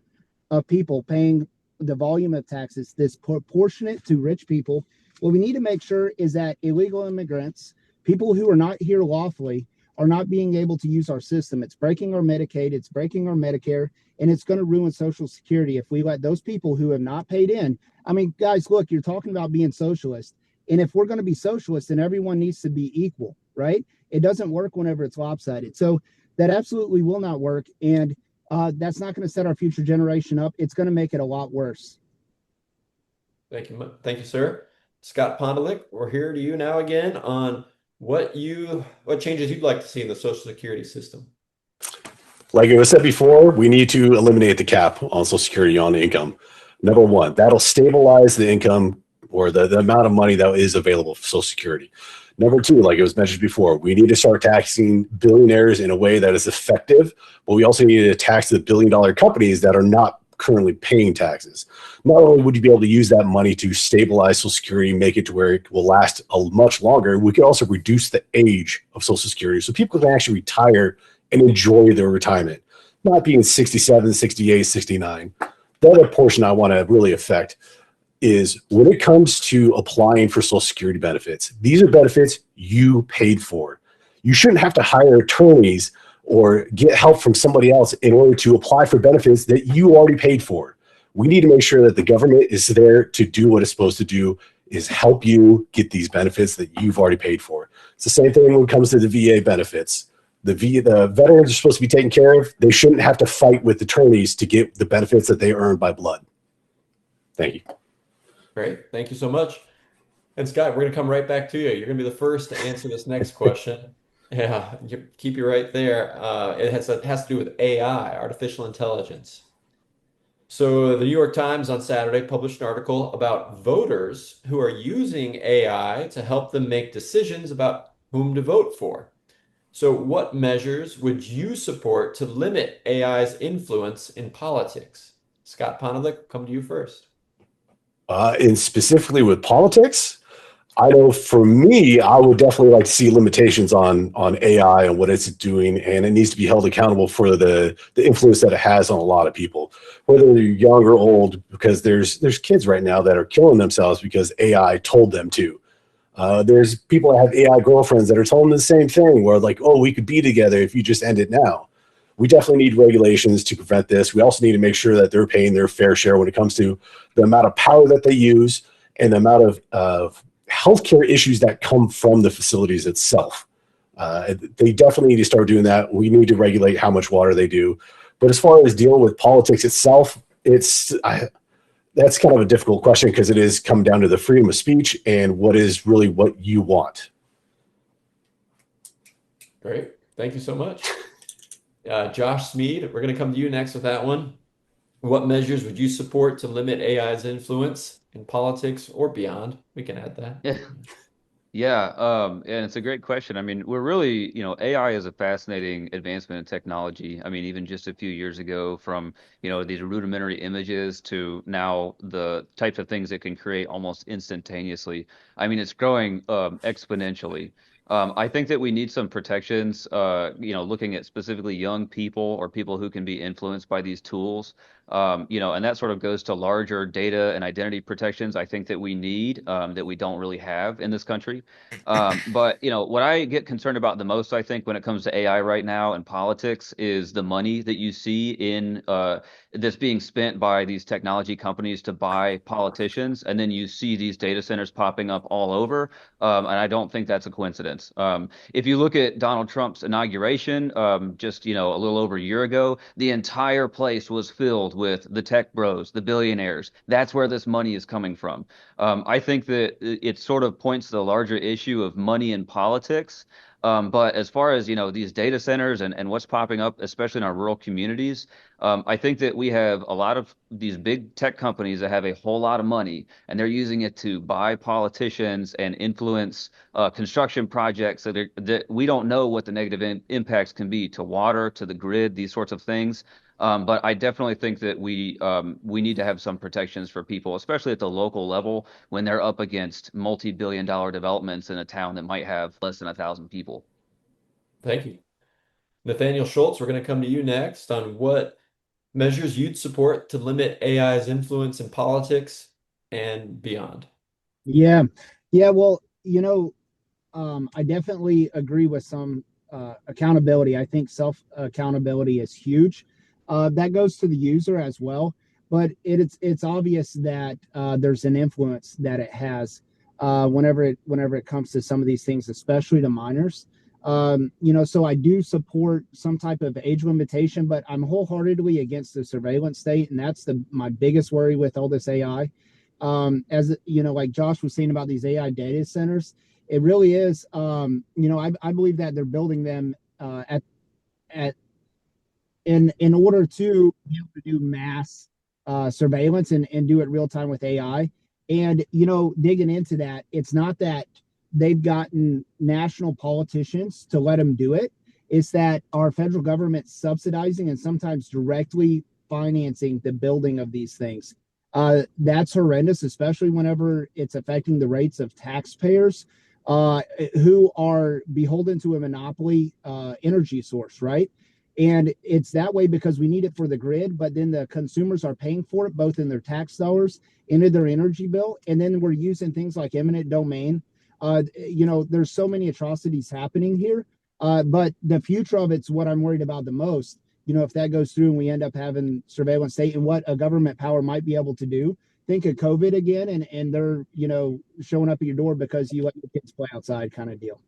of people paying the volume of taxes that's proportionate to rich people, what we need to make sure is that illegal immigrants, people who are not here lawfully, are not being able to use our system. It's breaking our Medicaid, it's breaking our Medicare, and it's going to ruin Social Security if we let those people who have not paid in. I mean, guys, look, you're talking about being socialist. And if we're going to be socialist, then everyone needs to be equal, right? It doesn't work whenever it's lopsided. So that absolutely will not work. And that's not going to set our future generation up. It's going to make it a lot worse. Thank you, sir. Scott Pondelik, we're here to you now again on what changes you'd like to see in the Social Security system. Like it was said before, we need to eliminate the cap on Social Security on income. Number one, that'll stabilize the income or the amount of money that is available for Social Security. Number two, like it was mentioned before, we need to start taxing billionaires in a way that is effective, but we also need to tax the billion-dollar companies that are not currently paying taxes. Not only would you be able to use that money to stabilize Social Security, make it to where it will last much longer, we could also reduce the age of Social Security so people can actually retire and enjoy their retirement, not being 67, 68, 69. The other portion I want to really affect is when it comes to applying for Social Security benefits, these are benefits you paid for. You shouldn't have to hire attorneys or get help from somebody else in order to apply for benefits that you already paid for. We need to make sure that the government is there to do what it's supposed to do, is help you get these benefits that you've already paid for. It's the same thing when it comes to the VA benefits. The veterans are supposed to be taken care of. They shouldn't have to fight with attorneys to get the benefits that they earned by blood. Thank you. Great. Thank you so much. And Scott, we're going to come right back to you. You're going to be the first to answer this next question. Yeah, keep you right there. It has to do with AI, artificial intelligence. So the New York Times on Saturday published an article about voters who are using AI to help them make decisions about whom to vote for. So what measures would you support to limit AI's influence in politics? Scott Ponelik, come to you first. And specifically with politics, I know for me, I would definitely like to see limitations on AI and what it's doing, and it needs to be held accountable for the influence that it has on a lot of people, whether they're young or old. Because there's kids right now that are killing themselves because AI told them to. There's people that have AI girlfriends that are telling them the same thing, where like, oh, we could be together if you just end it now. We definitely need regulations to prevent this. We also need to make sure that they're paying their fair share when it comes to the amount of power that they use and the amount of healthcare issues that come from the facilities itself. They definitely need to start doing that. We need to regulate how much water they do. But as far as dealing with politics itself, that's kind of a difficult question because it is come down to the freedom of speech and what is really what you want. Great. Thank you so much. Josh Smead, we're going to come to you next with that one. What measures would you support to limit AI's influence in politics or beyond? We can add that. Yeah, and it's a great question. I mean, we're really, AI is a fascinating advancement in technology. I mean, even just a few years ago, from, these rudimentary images to now the types of things it can create almost instantaneously. I mean, it's growing exponentially. I think that we need some protections, looking at specifically young people or people who can be influenced by these tools. And that sort of goes to larger data and identity protections I think that we need, that we don't really have in this country. But what I get concerned about the most, I think, when it comes to AI right now and politics is the money that you see in that's being spent by these technology companies to buy politicians, and then you see these data centers popping up all over. And I don't think that's a coincidence. If you look at Donald Trump's inauguration, just a little over a year ago, the entire place was filled with the tech bros, the billionaires. That's where this money is coming from. I think that it sort of points to the larger issue of money in politics. But as far as these data centers and what's popping up, especially in our rural communities, I think that we have a lot of these big tech companies that have a whole lot of money, and they're using it to buy politicians and influence construction projects that we don't know what the negative impacts can be to water, to the grid, these sorts of things. But I definitely think that we need to have some protections for people, especially at the local level, when they're up against multi-billion-dollar developments in a town that might have less than 1,000 people. Thank you. Nathaniel Schultz, we're going to come to you next on what measures you'd support to limit AI's influence in politics and beyond. Yeah. Yeah. Well, I definitely agree with some accountability. I think self accountability is huge. That goes to the user as well, but it's obvious that there's an influence that it has whenever it comes to some of these things, especially to minors. So I do support some type of age limitation, but I'm wholeheartedly against the surveillance state, and that's my biggest worry with all this AI. As like Josh was saying about these AI data centers, it really is. I believe that they're building them at in order to be able to do mass surveillance and do it real time with AI. And digging into that, it's not that they've gotten national politicians to let them do it. It's that our federal government subsidizing and sometimes directly financing the building of these things. That's horrendous, especially whenever it's affecting the rates of taxpayers who are beholden to a monopoly energy source, right? And it's that way because we need it for the grid, but then the consumers are paying for it, both in their tax dollars and in their energy bill. And then we're using things like eminent domain. There's so many atrocities happening here. But the future of it's what I'm worried about the most. If that goes through and we end up having surveillance state and what a government power might be able to do. Think of COVID again, and they're, showing up at your door because you let your kids play outside kind of deal.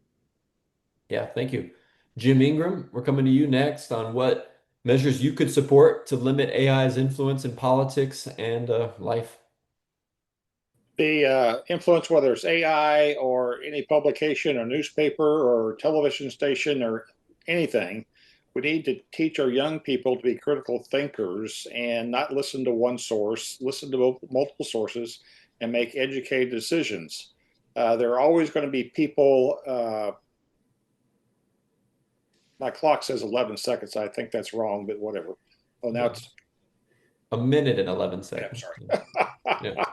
Yeah, thank you. Jim Ingram, we're coming to you next on what measures you could support to limit AI's influence in politics and life. the influence, whether it's AI or any publication or newspaper or television station or anything, we need to teach our young people to be critical thinkers and not listen to one source, listen to multiple sources, and make educated decisions. There are always going to be people. My clock says 11 seconds. I think that's wrong, but whatever. Oh, now it's a minute and 11 yeah, I'm seconds. sorry. Yeah.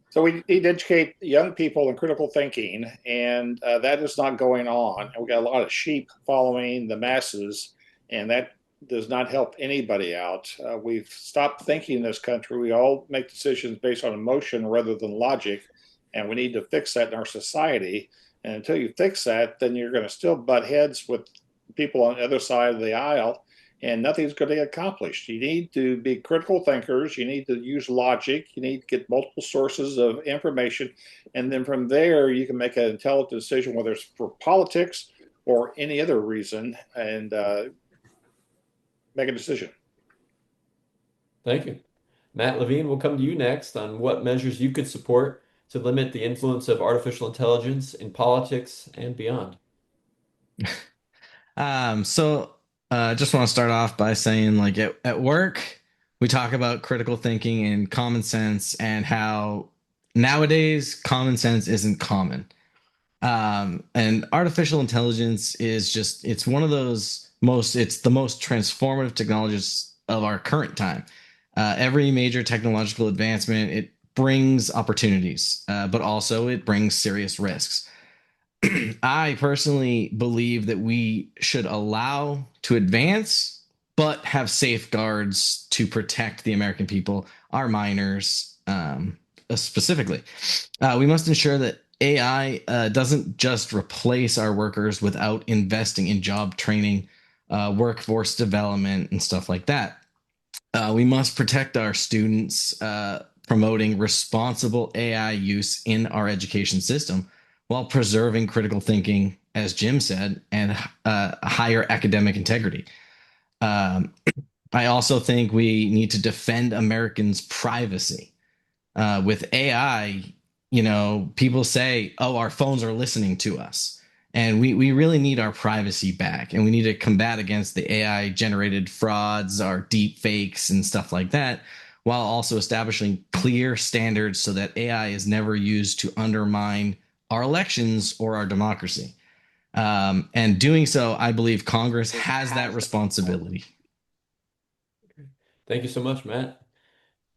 So we need to educate young people in critical thinking, and that is not going on. And we got a lot of sheep following the masses, and that does not help anybody out. We've stopped thinking in this country. We all make decisions based on emotion rather than logic, and we need to fix that in our society. And until you fix that, then you're going to still butt heads with people on the other side of the aisle, and nothing's going to get accomplished. You need to be critical thinkers. You need to use logic. You need to get multiple sources of information. And then from there, you can make an intelligent decision, whether it's for politics or any other reason, and make a decision. Thank you. Matt Levine, we'll come to you next on what measures you could support to limit the influence of artificial intelligence in politics and beyond. Just want to start off by saying, like, at work, we talk about critical thinking and common sense and how nowadays common sense isn't common. And artificial intelligence is just, it's one of those it's the most transformative technologies of our current time. Every major technological advancement, it brings opportunities, but also it brings serious risks. I personally believe that we should allow to advance, but have safeguards to protect the American people, our minors, specifically. We must ensure that AI doesn't just replace our workers without investing in job training, workforce development, and stuff like that. We must protect our students, promoting responsible AI use in our education system while preserving critical thinking, as Jim said, and higher academic integrity. I also think we need to defend Americans' privacy. With AI, people say, oh, our phones are listening to us. And we really need our privacy back. And we need to combat against the AI generated frauds, our deep fakes, and stuff like that, while also establishing clear standards so that AI is never used to undermine our elections or our democracy. And doing so, I believe Congress has that responsibility. Thank you so much, Matt.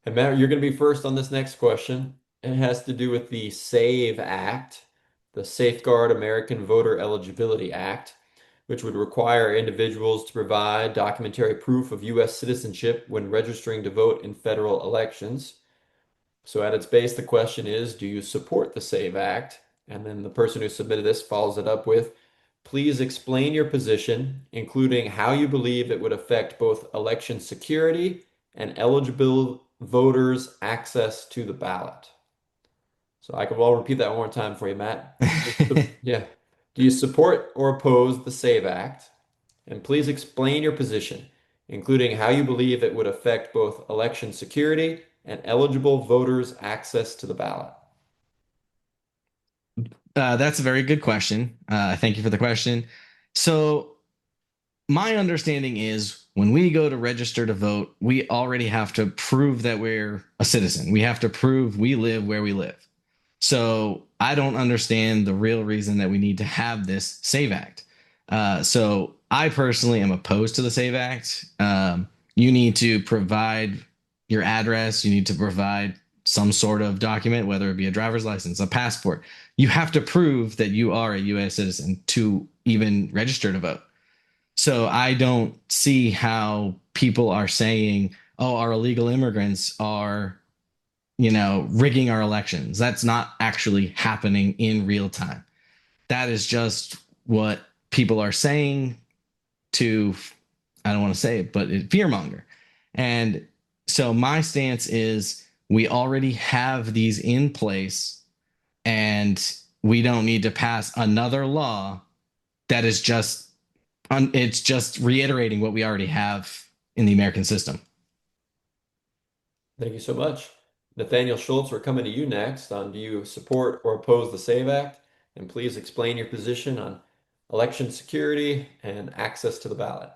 And Matt, you're going to be first on this next question. It has to do with the SAVE Act, the Safeguard American Voter Eligibility Act, which would require individuals to provide documentary proof of U.S. citizenship when registering to vote in federal elections. So at its base, the question is, do you support the SAVE Act? And then the person who submitted this follows it up with, please explain your position, including how you believe it would affect both election security and eligible voters' access to the ballot. So I'll repeat that one more time for you, Matt. Yeah. Do you support or oppose the SAVE Act? And please explain your position, including how you believe it would affect both election security and eligible voters' access to the ballot. That's a very good question. Thank you for the question. So my understanding is when we go to register to vote, we already have to prove that we're a citizen. We have to prove we live where we live. So I don't understand the real reason that we need to have this SAVE Act. So I personally am opposed to the SAVE Act. You need to provide your address. You need to provide some sort of document, whether it be a driver's license, a passport. You have to prove that you are a U.S. citizen to even register to vote. So I don't see how people are saying, oh, our illegal immigrants are, rigging our elections. That's not actually happening in real time. That is just what people are saying to, I don't want to say it, but fearmonger. And so my stance is we already have these in place and we don't need to pass another law that is just, it's just reiterating what we already have in the American system. Thank you so much. Nathaniel Schultz, we're coming to you next on do you support or oppose the SAVE Act? And please explain your position on election security and access to the ballot.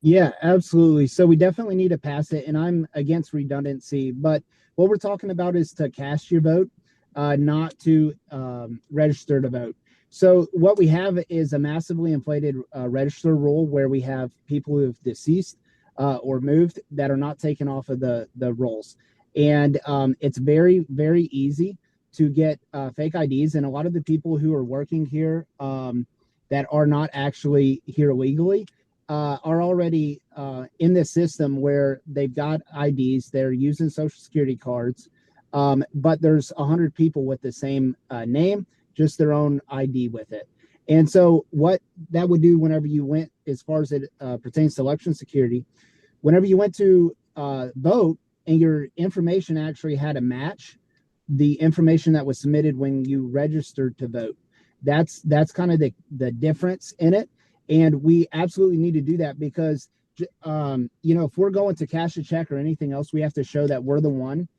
Yeah, absolutely. So we definitely need to pass it, and I'm against redundancy. But what we're talking about is to cast your vote, not to register to vote. So what we have is a massively inflated register rule where we have people who have deceased or moved that are not taken off of the rolls, and it's very very easy to get fake IDs, and a lot of the people who are working here that are not actually here legally are already in this system where they've got IDs, they're using social security cards, but there's 100 people with the same name, just their own ID with it. And so what that would do whenever you went, as far as it pertains to election security, whenever you went to vote and your information actually had to match the information that was submitted when you registered to vote. That's kind of the difference in it. And we absolutely need to do that because, if we're going to cash a check or anything else, we have to show that we're the one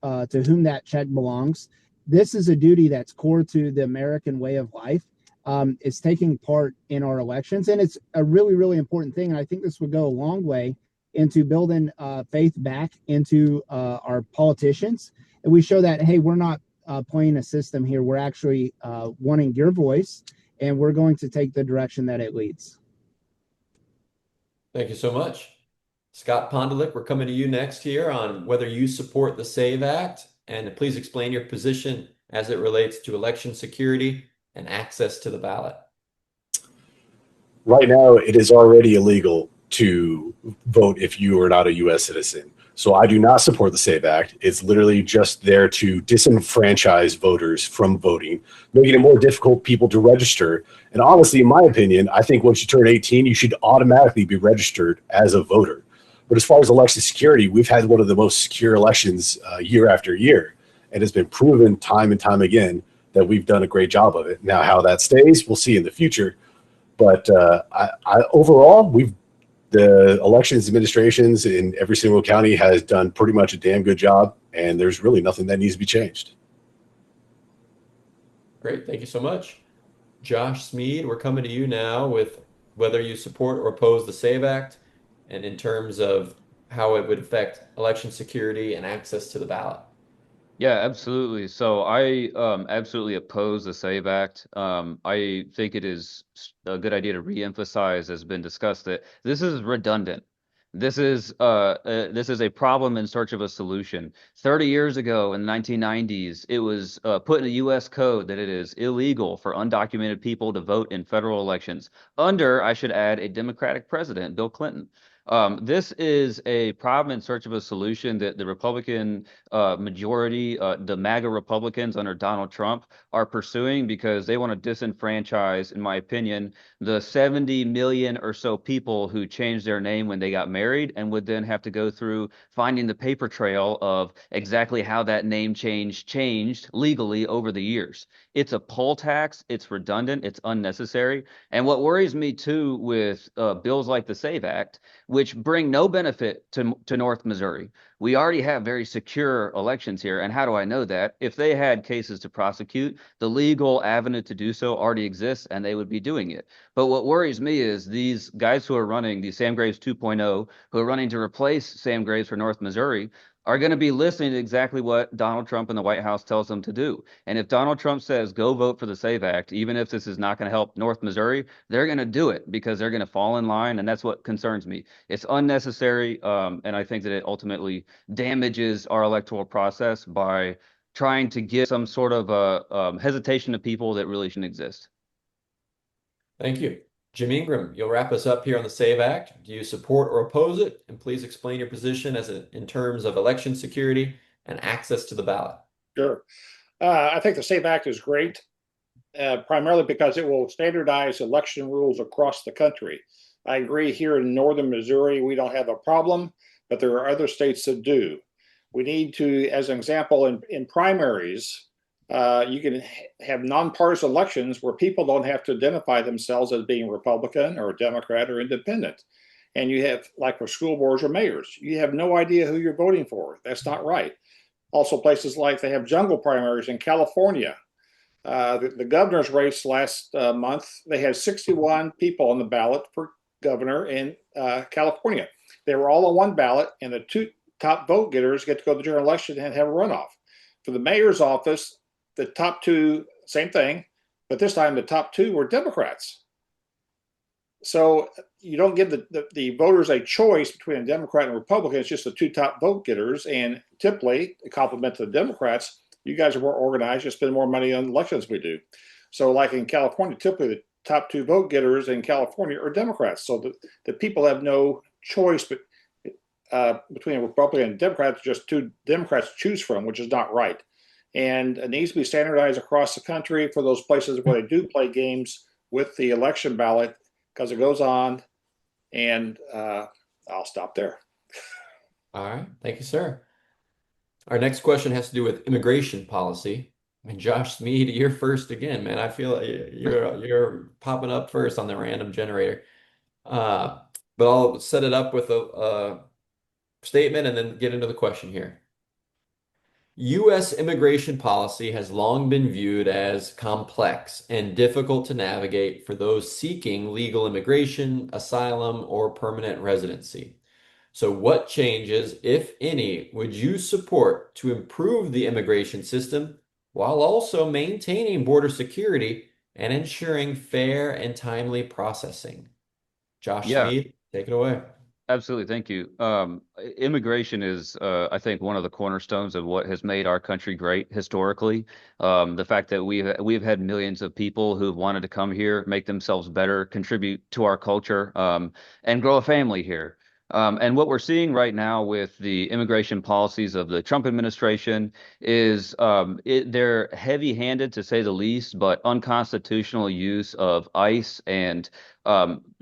to whom that check belongs. This is a duty that's core to the American way of life. It's taking part in our elections, and it's a really, really important thing. And I think this would go a long way into building faith back into our politicians. And we show that, hey, we're not playing a system here. We're actually wanting your voice, and we're going to take the direction that it leads. Thank you so much. Scott Pondelik, we're coming to you next here on whether you support the SAVE Act, and please explain your position as it relates to election security and access to the ballot. Right now, it is already illegal to vote if you are not a U.S. citizen. So I do not support the SAVE Act. It's literally just there to disenfranchise voters from voting, making it more difficult for people to register. And honestly, in my opinion, I think once you turn 18, you should automatically be registered as a voter. But as far as election security, we've had one of the most secure elections year after year. And it's been proven time and time again that we've done a great job of it. Now, how that stays, we'll see in the future. But overall, the elections administrations in every single county has done pretty much a damn good job, and there's really nothing that needs to be changed. Great, thank you so much. Josh Smead, we're coming to you now with whether you support or oppose the SAVE Act and in terms of how it would affect election security and access to the ballot. Yeah, absolutely. So I absolutely oppose the SAVE Act. I think it is a good idea to reemphasize, as been discussed, that this is redundant. This is a problem in search of a solution. 30 years ago in the 1990s, it was put in the U.S. code that it is illegal for undocumented people to vote in federal elections under, I should add, a Democratic president, Bill Clinton. This is a problem in search of a solution that the Republican majority, the MAGA Republicans under Donald Trump, are pursuing because they want to disenfranchise, in my opinion, the 70 million or so people who changed their name when they got married and would then have to go through finding the paper trail of exactly how that name change changed legally over the years. It's a poll tax. It's redundant. It's unnecessary. And what worries me too with bills like the SAVE Act, which bring no benefit to North Missouri. We already have very secure elections here. And how do I know that? If they had cases to prosecute, the legal avenue to do so already exists and they would be doing it. But what worries me is these guys who are running, the Sam Graves 2.0, who are running to replace Sam Graves for North Missouri, are going to be listening to exactly what Donald Trump and the White House tells them to do. And if Donald Trump says, go vote for the SAVE Act, even if this is not going to help North Missouri, they're going to do it because they're going to fall in line. And that's what concerns me. It's unnecessary. And I think that it ultimately damages our electoral process by trying to give some sort of hesitation to people that really shouldn't exist. Thank you. Jim Ingram, you'll wrap us up here on the SAVE Act. Do you support or oppose it? And please explain your position in terms of election security and access to the ballot. Sure. I think the SAVE Act is great, primarily because it will standardize election rules across the country. I agree here in northern Missouri, we don't have a problem, but there are other states that do. We need to, as an example, in primaries, you can have nonpartisan elections where people don't have to identify themselves as being Republican or Democrat or independent. And you have, like for school boards or mayors, you have no idea who you're voting for. That's not right. Also, places like they have jungle primaries in California. The governor's race last month, they had 61 people on the ballot for governor in California. They were all on one ballot, and the two top vote getters get to go to the general election and have a runoff. For the mayor's office, the top two, same thing, but this time the top two were Democrats. So you don't give the voters a choice between a Democrat and a Republican. It's just the two top vote getters. And typically, a compliment to the Democrats, you guys are more organized, you spend more money on elections we do. So like in California, typically the top two vote getters in California are Democrats. So the people have no choice between a Republican and a Democrat, just two Democrats to choose from, which is not right. And it needs to be standardized across the country for those places where they do play games with the election ballot, because it goes on. And I'll stop there. All right. Thank you, sir. Our next question has to do with immigration policy. I mean, Josh Smead, you're first again, man. I feel like you're popping up first on the random generator. But I'll set it up with a statement and then get into the question here. U.S. immigration policy has long been viewed as complex and difficult to navigate for those seeking legal immigration, asylum, or permanent residency. So what changes, if any, would you support to improve the immigration system while also maintaining border security and ensuring fair and timely processing? Josh Yeah, Smead, take it away. absolutely. Thank you. Immigration is, I think, one of the cornerstones of what has made our country great historically. The fact that we've had millions of people who've wanted to come here, make themselves better, contribute to our culture, and grow a family here. And what we're seeing right now with the immigration policies of the Trump administration is they're heavy-handed, to say the least, but unconstitutional use of ICE and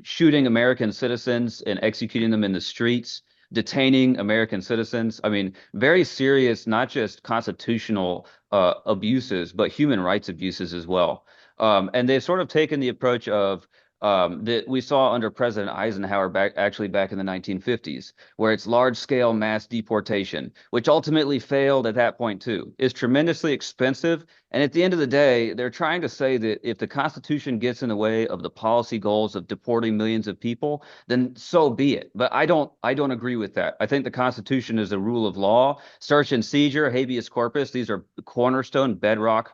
shooting American citizens and executing them in the streets, detaining American citizens. I mean, very serious, not just constitutional abuses, but human rights abuses as well. And they've sort of taken the approach of that we saw under President Eisenhower back in the 1950s, where it's large scale mass deportation, which ultimately failed at that point too. Is tremendously expensive. And at the end of the day, they're trying to say that if the Constitution gets in the way of the policy goals of deporting millions of people, then so be it. But I don't agree with that. I think the Constitution is a rule of law. Search and seizure, habeas corpus, these are cornerstone bedrock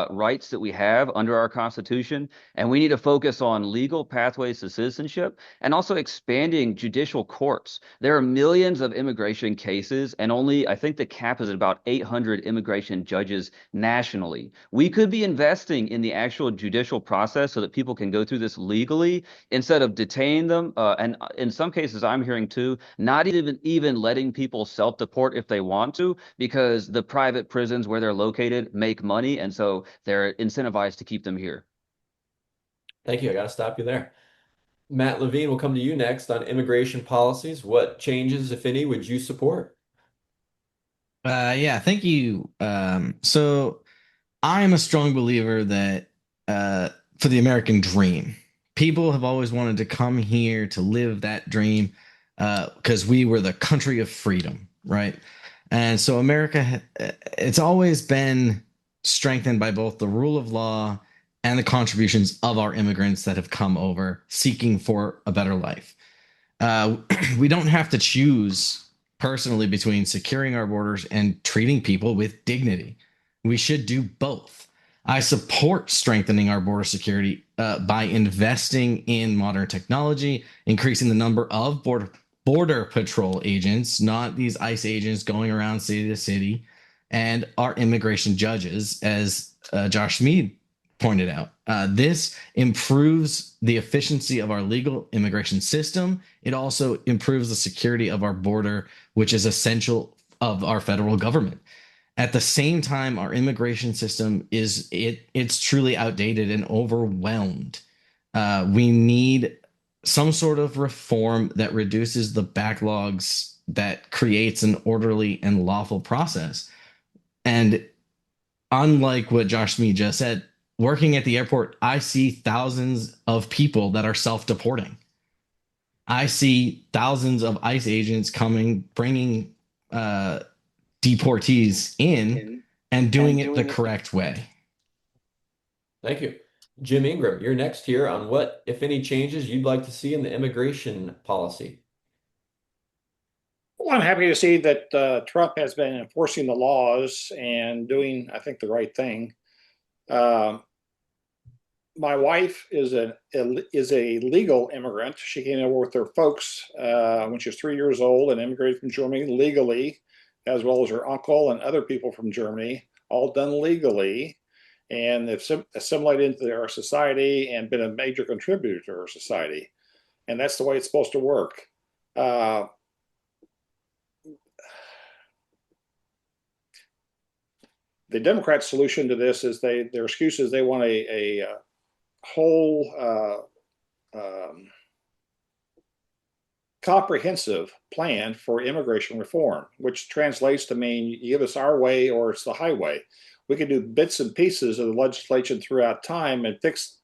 rights that we have under our Constitution, and we need to focus on legal pathways to citizenship and also expanding judicial courts. There are millions of immigration cases, and only, I think the cap is at about 800 immigration judges nationally. We could be investing in the actual judicial process so that people can go through this legally instead of detaining them. And in some cases, I'm hearing too, not even letting people self-deport if they want to, because the private prisons where they're located make money, and so they're incentivized to keep them here. Thank you. I got to stop you there. Matt Levine, will come to you next on immigration policies. What changes, if any, would you support? Yeah, thank you. So I am a strong believer that for the American dream, people have always wanted to come here to live that dream because we were the country of freedom, right? And so America, it's always been strengthened by both the rule of law and the contributions of our immigrants that have come over seeking for a better life. We don't have to choose personally between securing our borders and treating people with dignity. We should do both. I support strengthening our border security by investing in modern technology, increasing the number of border patrol agents, not these ICE agents going around city to city, and our immigration judges, as Josh Mead pointed out. This improves the efficiency of our legal immigration system. It also improves the security of our border, which is essential of our federal government. At the same time, our immigration system it's truly outdated and overwhelmed. We need some sort of reform that reduces the backlogs, that creates an orderly and lawful process. And unlike what Josh Smee just said, working at the airport, I see thousands of people that are self-deporting. I see thousands of ICE agents coming, bringing deportees in and doing it the correct way. Thank you. Jim Ingram, you're next here on what, if any, changes you'd like to see in the immigration policy. Well, I'm happy to see that Trump has been enforcing the laws and doing, I think, the right thing. Uh, my wife is a legal immigrant. She came over with her folks when she was 3 years old and immigrated from Germany legally, as well as her uncle and other people from Germany, all done legally, and they've assimilated into our society and been a major contributor to our society. And that's the way it's supposed to work. The Democrats' solution to this is their excuse is they want a whole comprehensive plan for immigration reform, which translates to mean you give us our way or it's the highway. We can do bits and pieces of the legislation throughout time and fix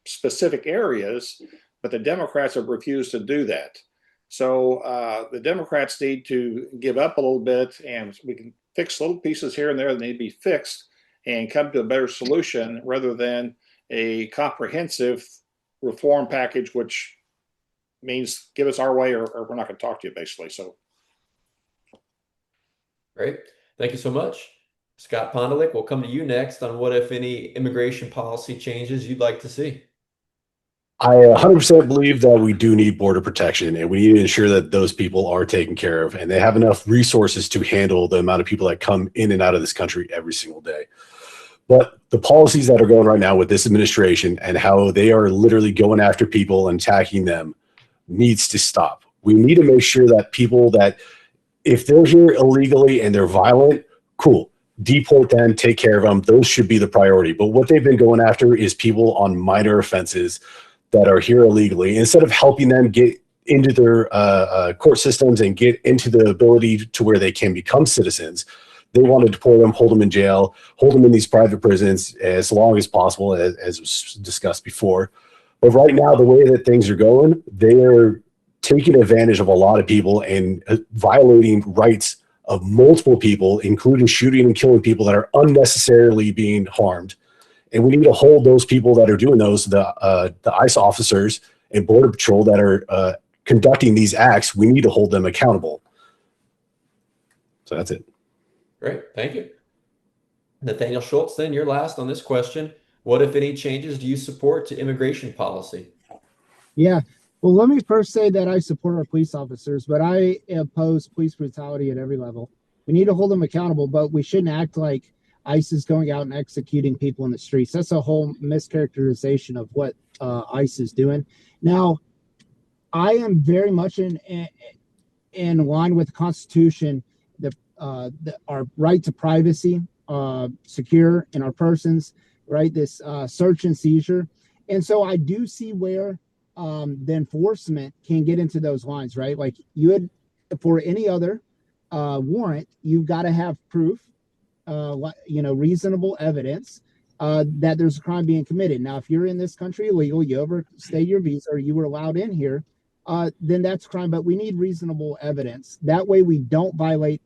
specific areas, but the Democrats have refused to do that. So the Democrats need to give up a little bit, and we can fix little pieces here and there that need to be fixed and come to a better solution rather than a comprehensive reform package, which means give us our way or we're not going to talk to you, basically. So, Great. Thank you so much. Scott Pondelik, we'll come to you next on what, if any, immigration policy changes you'd like to see. I 100% believe that we do need border protection, and we need to ensure that those people are taken care of and they have enough resources to handle the amount of people that come in and out of this country every single day. But the policies that are going right now with this administration and how they are literally going after people and attacking them needs to stop. We need to make sure that people that, if they're here illegally and they're violent, cool, deport them, take care of them. Those should be the priority. But what they've been going after is people on minor offenses that are here illegally. Instead of helping them get into their court systems and get into the ability to where they can become citizens, they want to deport them, hold them in jail, hold them in these private prisons as long as possible, as was discussed before. But right now, the way that things are going, they are taking advantage of a lot of people and violating rights of multiple people, including shooting and killing people that are unnecessarily being harmed. And we need to hold those people that are doing those, the ICE officers and Border Patrol that are conducting these acts, we need to hold them accountable. So that's it. Great. Thank you. Nathaniel Schultz, then you're last on this question. What, if any, changes do you support to immigration policy? Yeah. Well, let me first say that I support our police officers, but I oppose police brutality at every level. We need to hold them accountable, but we shouldn't act like ICE is going out and executing people in the streets. That's a whole mischaracterization of what ICE is doing. Now, I am very much in line with the Constitution, our right to privacy, secure in our persons, right? This search and seizure. And so I do see where the enforcement can get into those lines, right? Like you had for any other warrant, you've got to have proof, reasonable evidence that there's a crime being committed. Now, if you're in this country illegal, you overstayed your visa, or you were allowed in here, then that's crime. But we need reasonable evidence. That way, we don't violate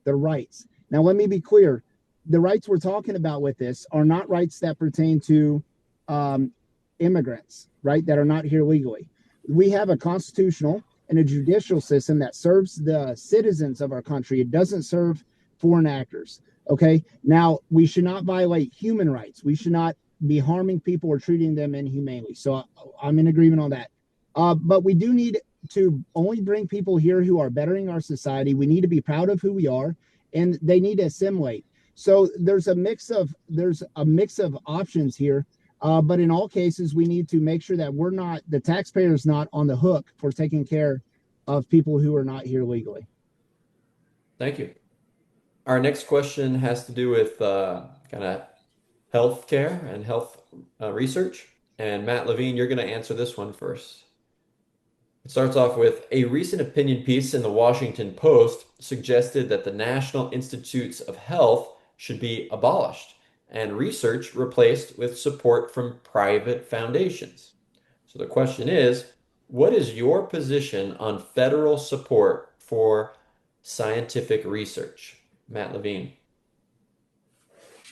the rights. Now, let me be clear: the rights we're talking about with this are not rights that pertain to immigrants, right? That are not here legally. We have a constitutional and a judicial system that serves the citizens of our country. It doesn't serve foreign actors. Okay. Now, we should not violate human rights. We should not be harming people or treating them inhumanely. So I'm in agreement on that. But we do need to only bring people here who are bettering our society. We need to be proud of who we are, and they need to assimilate. So there's a mix of options here. But in all cases, we need to make sure that the taxpayer is not on the hook for taking care of people who are not here legally. Thank you. Our next question has to do with kind of healthcare and health research. And Matt Levine, you're going to answer this one first. It starts off with a recent opinion piece in the Washington Post suggested that the National Institutes of Health should be abolished and research replaced with support from private foundations. So the question is, what is your position on federal support for scientific research? Matt Levine.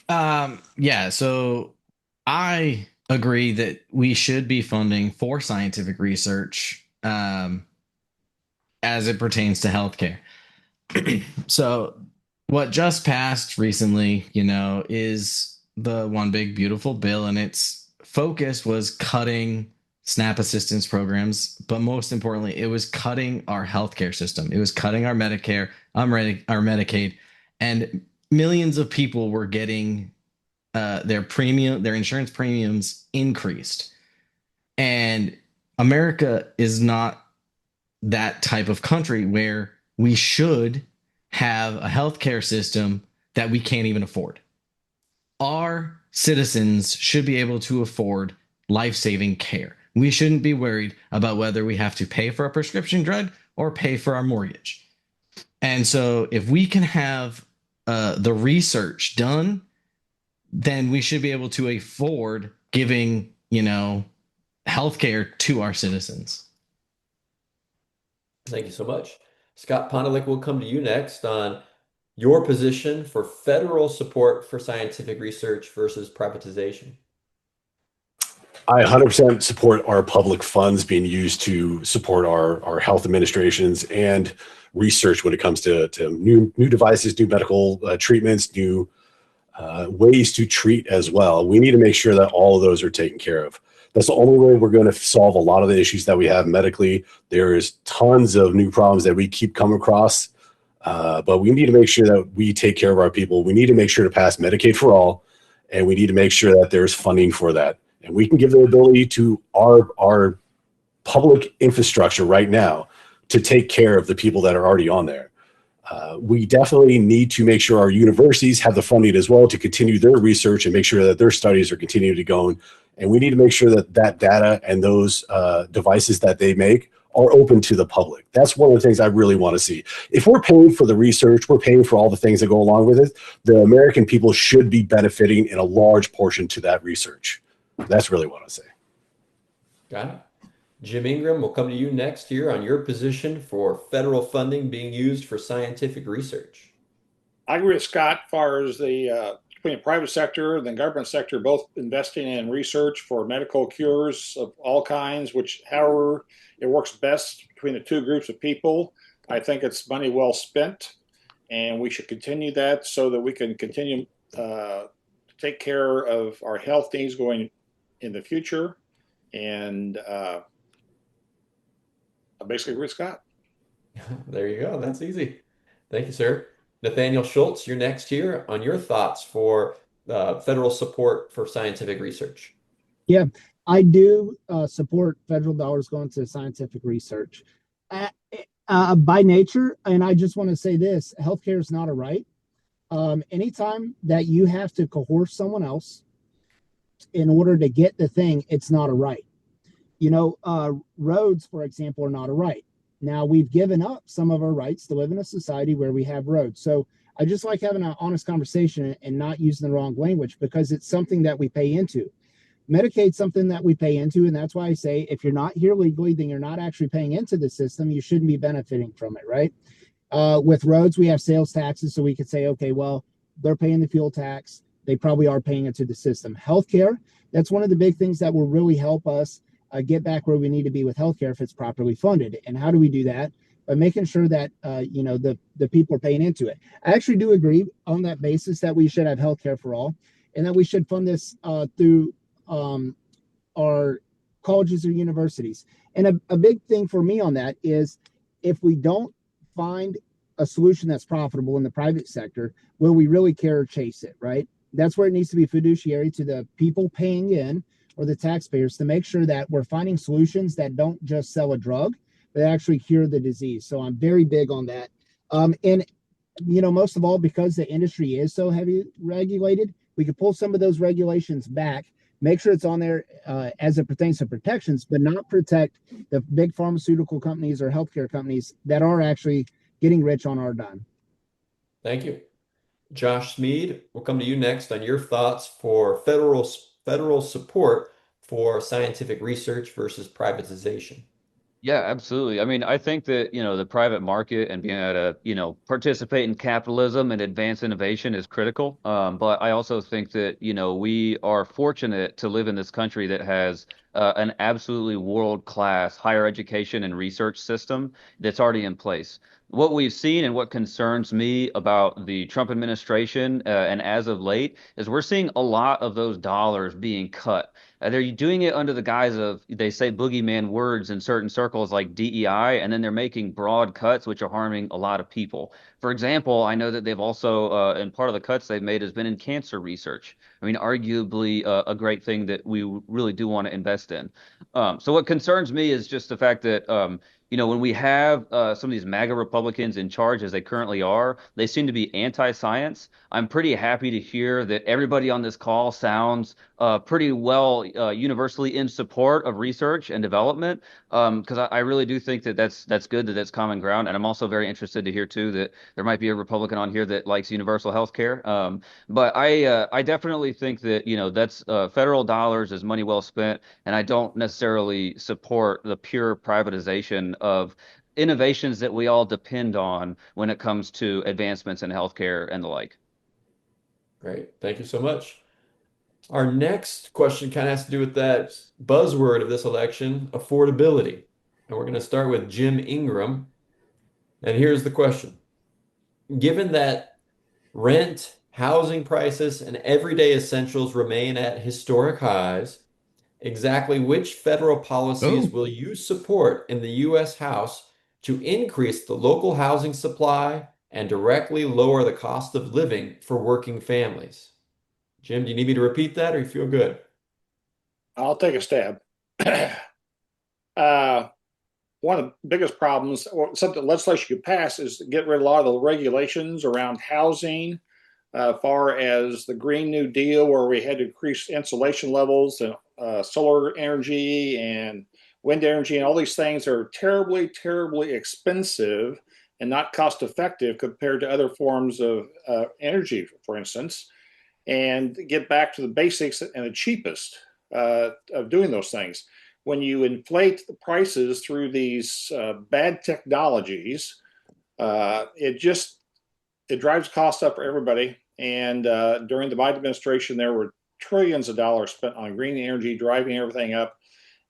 Yeah, so I agree that we should be funding for scientific research as it pertains to healthcare. So what just passed recently, is the one big beautiful bill, and its focus was cutting SNAP assistance programs, but most importantly, it was cutting our healthcare system. It was cutting our Medicare, our Medicaid, and millions of people were getting their insurance premiums increased. And America is not that type of country where we should have a healthcare system that we can't even afford. Our citizens should be able to afford life-saving care. We shouldn't be worried about whether we have to pay for a prescription drug or pay for our mortgage. And so if we can have the research done, then we should be able to afford giving, healthcare to our citizens. Thank you so much. Scott Pondelik will come to you next on your position for federal support for scientific research versus privatization. I 100% support our public funds being used to support our health administrations and research when it comes to new devices, new medical treatments, new ways to treat as well. We need to make sure that all of those are taken care of. That's the only way we're going to solve a lot of the issues that we have medically. There is tons of new problems that we keep coming across, but we need to make sure that we take care of our people. We need to make sure to pass Medicaid for all, and we need to make sure that there's funding for that. And we can give the ability to our public infrastructure right now to take care of the people that are already on there. We definitely need to make sure our universities have the funding as well to continue their research and make sure that their studies are continuing to go on. And we need to make sure that that data and those devices that they make are open to the public. That's one of the things I really want to see. If we're paying for the research, we're paying for all the things that go along with it, the American people should be benefiting in a large portion to that research. That's really what I say. Got it. Jim Ingram will come to you next here on your position for federal funding being used for scientific research. I agree with Scott as far as the between the private sector and the government sector both investing in research for medical cures of all kinds, which however it works best between the two groups of people. I think it's money well spent, and we should continue that so that we can continue to take care of our health needs going in the future. And I basically agree with Scott. There you go. That's easy. Thank you, sir. Nathaniel Schultz, you're next here on your thoughts for federal support for scientific research. Yeah, I do support federal dollars going to scientific research. By nature, and I just want to say this, healthcare is not a right. Anytime that you have to coerce someone else in order to get the thing, it's not a right. Roads, for example, are not a right. Now, we've given up some of our rights to live in a society where we have roads. So I just like having an honest conversation and not using the wrong language because it's something that we pay into. Medicaid's something that we pay into, and that's why I say if you're not here legally, then you're not actually paying into the system. You shouldn't be benefiting from it, right? With roads, we have sales taxes, so we could say, okay, well, they're paying the fuel tax. They probably are paying into the system. Healthcare, that's one of the big things that will really help us get back where we need to be with healthcare if it's properly funded. And how do we do that? By making sure that the people are paying into it. I actually do agree on that basis that we should have healthcare for all, and that we should fund this through our colleges or universities. And a big thing for me on that is if we don't find a solution that's profitable in the private sector, will we really care or chase it, right? That's where it needs to be fiduciary to the people paying in or the taxpayers to make sure that we're finding solutions that don't just sell a drug, but actually cure the disease. So I'm very big on that. And most of all, because the industry is so heavy regulated, we could pull some of those regulations back, make sure it's on there as it pertains to protections, but not protect the big pharmaceutical companies or healthcare companies that are actually getting rich on our dime. Thank you. Josh Smead, we'll come to you next on your thoughts for federal support for scientific research versus privatization. Yeah, absolutely. I mean, I think that, the private market and being able to, participate in capitalism and advance innovation is critical. But I also think that, we are fortunate to live in this country that has an absolutely world-class higher education and research system that's already in place. What we've seen and what concerns me about the Trump administration, and as of late, is we're seeing a lot of those dollars being cut. They're doing it under the guise of, they say boogeyman words in certain circles like DEI, and then they're making broad cuts, which are harming a lot of people. For example, I know that they've also, and part of the cuts they've made has been in cancer research. I mean, arguably a great thing that we really do want to invest in. So what concerns me is just the fact that, when we have some of these MAGA Republicans in charge as they currently are, they seem to be anti-science. I'm pretty happy to hear that everybody on this call sounds pretty well universally in support of research and development, because I really do think that that's good, that that's common ground. And I'm also very interested to hear too that there might be a Republican on here that likes universal health care. But I definitely think that that's federal dollars is money well spent, and I don't necessarily support the pure privatization of innovations that we all depend on when it comes to advancements in healthcare and the like. Great. Thank you so much. Our next question kind of has to do with that buzzword of this election, affordability. And we're going to start with Jim Ingram. And here's the question. Given that rent, housing prices, and everyday essentials remain at historic highs, exactly which federal policies Oh, will you support in the U.S. House to increase the local housing supply and directly lower the cost of living for working families? Jim, do you need me to repeat that or you feel good? I'll take a stab. uh, One of the biggest problems, or something legislation could pass, is to get rid of a lot of the regulations around housing, far as the Green New Deal, where we had to increase insulation levels and solar energy and wind energy, and all these things are terribly, terribly expensive and not cost effective compared to other forms of energy, for instance, and get back to the basics and the cheapest of doing those things. When you inflate the prices through these bad technologies, it drives costs up for everybody. And during the Biden administration, there were trillions of dollars spent on green energy, driving everything up.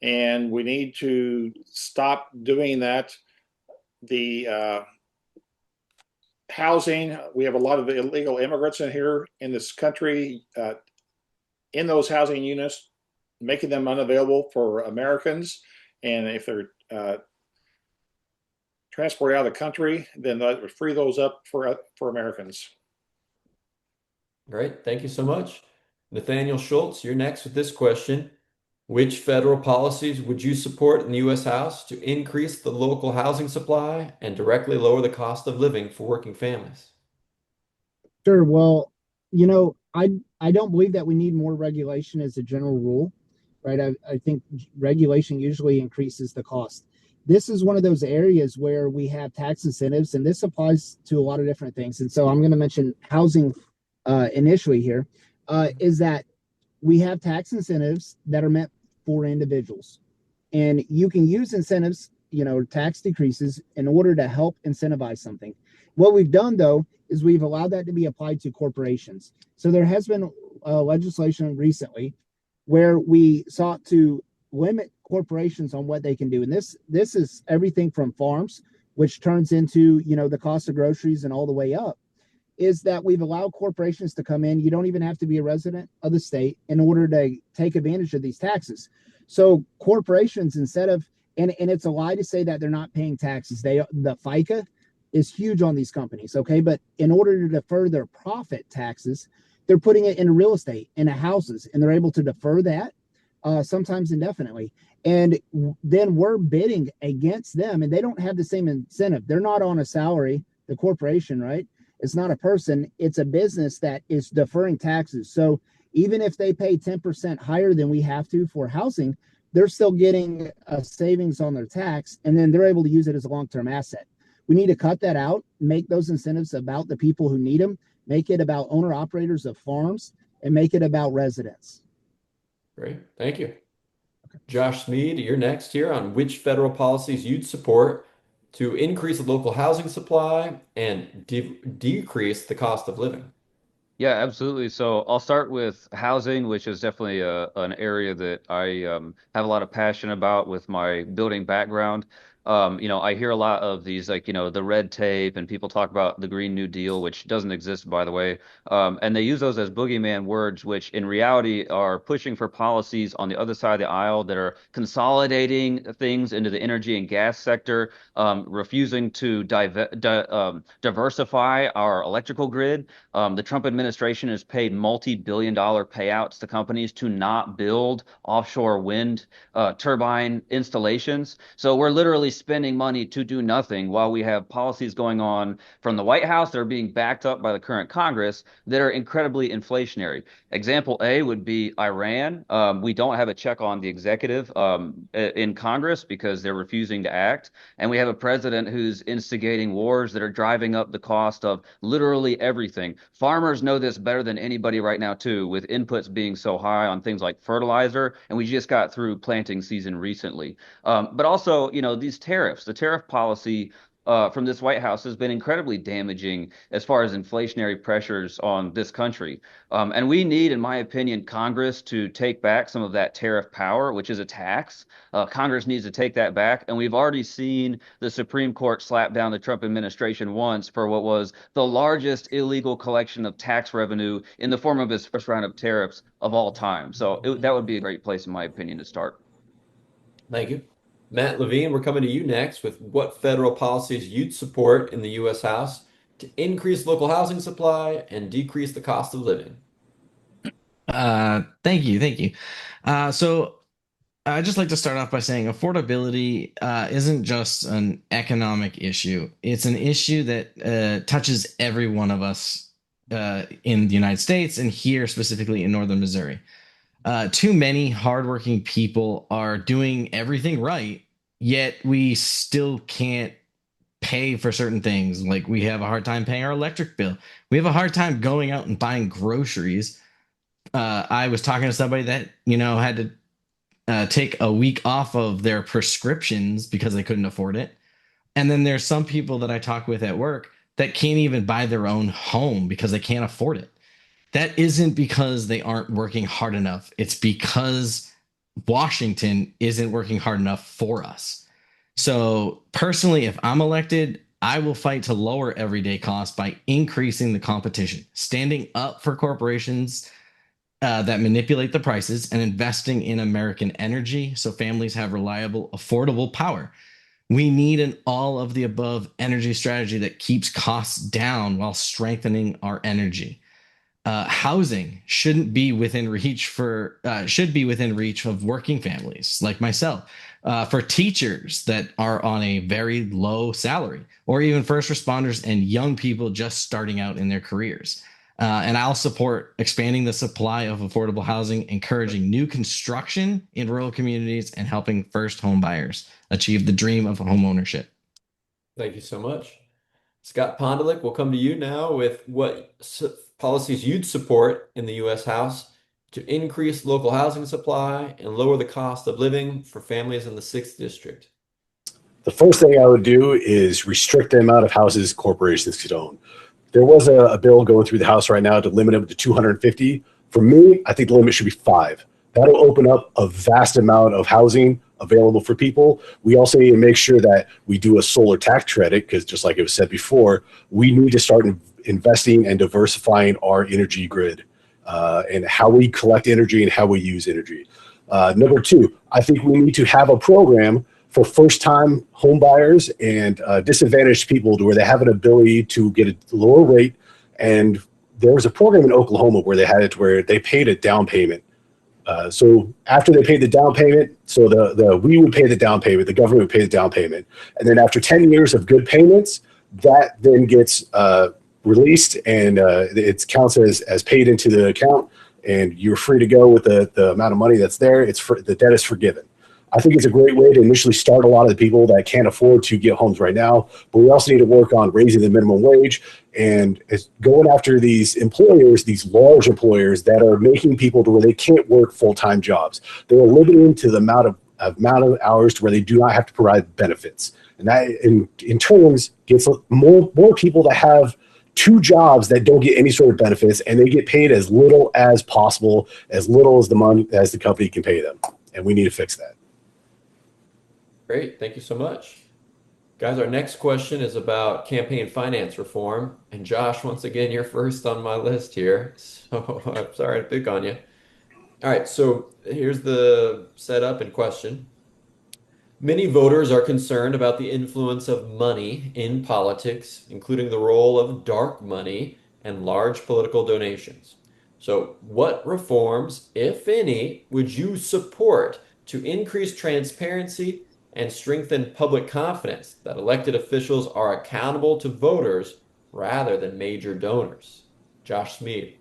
And we need to stop doing that. The housing, we have a lot of illegal immigrants in here in this country, in those housing units, making them unavailable for Americans. And if they're transported out of the country, then that would free those up for Americans. Great. Thank you so much. Nathaniel Schultz, you're next with this question. Which federal policies would you support in the U.S. House to increase the local housing supply and directly lower the cost of living for working families? Sure. Well, I don't believe that we need more regulation as a general rule, right? I think regulation usually increases the cost. This is one of those areas where we have tax incentives, and this applies to a lot of different things. And so I'm going to mention housing initially here, is that we have tax incentives that are meant for individuals. And you can use incentives, tax decreases in order to help incentivize something. What we've done, though, is we've allowed that to be applied to corporations. So there has been legislation recently where we sought to limit corporations on what they can do. And this is everything from farms, which turns into, the cost of groceries and all the way up, is that we've allowed corporations to come in. You don't even have to be a resident of the state in order to take advantage of these taxes. So corporations, instead of, and it's a lie to say that they're not paying taxes. The FICA is huge on these companies, okay? But in order to defer their profit taxes, they're putting it in real estate, into houses, and they're able to defer that sometimes indefinitely. And then we're bidding against them, and they don't have the same incentive. They're not on a salary, the corporation, right? It's not a person, it's a business that is deferring taxes. So even if they pay 10% higher than we have to for housing, they're still getting a savings on their tax, and then they're able to use it as a long-term asset. We need to cut that out, make those incentives about the people who need them, make it about owner-operators of farms, and make it about residents. Great. Thank you. Josh Smead, you're next here on which federal policies you'd support to increase the local housing supply and decrease the cost of living. Yeah, absolutely. So I'll start with housing, which is definitely an area that I have a lot of passion about with my building background. I hear a lot of these, like, the red tape, and people talk about the Green New Deal, which doesn't exist, by the way. And they use those as boogeyman words, which in reality are pushing for policies on the other side of the aisle that are consolidating things into the energy and gas sector, refusing to diversify our electrical grid. The Trump administration has paid multi-billion-dollar payouts to companies to not build offshore wind turbine installations. So we're literally spending money to do nothing while we have policies going on from the White House that are being backed up by the current Congress that are incredibly inflationary. Example A would be Iran. We don't have a check on the executive in Congress because they're refusing to act. And we have a president who's instigating wars that are driving up the cost of literally everything. Farmers know this better than anybody right now, too, with inputs being so high on things like fertilizer. And we just got through planting season recently. But also, these tariffs, the tariff policy from this White House has been incredibly damaging as far as inflationary pressures on this country. And we need, in my opinion, Congress to take back some of that tariff power, which is a tax. Congress needs to take that back. And we've already seen the Supreme Court slap down the Trump administration once for what was the largest illegal collection of tax revenue in the form of his first round of tariffs of all time. So that would be a great place, in my opinion, to start. Thank you. Matt Levine, we're coming to you next with what federal policies you'd support in the U.S. House to increase local housing supply and decrease the cost of living. Thank you. So I'd just like to start off by saying affordability isn't just an economic issue. It's an issue that touches every one of us in the United States and here specifically in northern Missouri. Too many hardworking people are doing everything right, yet we still can't pay for certain things. Like we have a hard time paying our electric bill. We have a hard time going out and buying groceries. I was talking to somebody that, had to take a week off of their prescriptions because they couldn't afford it. And then there's some people that I talk with at work that can't even buy their own home because they can't afford it. That isn't because they aren't working hard enough. It's because Washington isn't working hard enough for us. So personally, if I'm elected, I will fight to lower everyday costs by increasing the competition, standing up for corporations that manipulate the prices, and investing in American energy so families have reliable, affordable power. We need an all of the above energy strategy that keeps costs down while strengthening our energy. Housing should be within reach of working families like myself, for teachers that are on a very low salary, or even first responders and young people just starting out in their careers. And I'll support expanding the supply of affordable housing, encouraging new construction in rural communities, and helping first home buyers achieve the dream of home ownership. Thank you so much. Scott Pondelik, we'll come to you now with what policies you'd support in the U.S. House to increase local housing supply and lower the cost of living for families in the 6th District. The first thing I would do is restrict the amount of houses corporations could own. There was a bill going through the House right now to limit it to 250. For me, I think the limit should be 5. That'll open up a vast amount of housing available for people. We also need to make sure that we do a solar tax credit because, just like it was said before, we need to start investing and diversifying our energy grid and how we collect energy and how we use energy. Number 2, I think we need to have a program for first-time home buyers and disadvantaged people to where they have an ability to get a lower rate. And there was a program in Oklahoma where they had it where they paid a down payment. So after they paid the down payment, so we would pay the down payment, the government would pay the down payment. And then after 10 years of good payments, that then gets released and it counts as paid into the account, and you're free to go with the amount of money that's there. The debt is forgiven. I think it's a great way to initially start a lot of the people that can't afford to get homes right now. But we also need to work on raising the minimum wage and going after these employers, these large employers that are making people to where they can't work full-time jobs. They're limiting to the amount of hours to where they do not have to provide benefits. And that in turns gets more people to have two jobs that don't get any sort of benefits, and they get paid as little as possible, as little as the company can pay them. And we need to fix that. Great. Thank you so much. Guys, our next question is about campaign finance reform. And Josh, once again, you're first on my list here. So I'm sorry to pick on you. All right, so here's the setup and question. Many voters are concerned about the influence of money in politics, including the role of dark money and large political donations. So, what reforms, if any, would you support to increase transparency and strengthen public confidence that elected officials are accountable to voters rather than major donors? Josh Smead.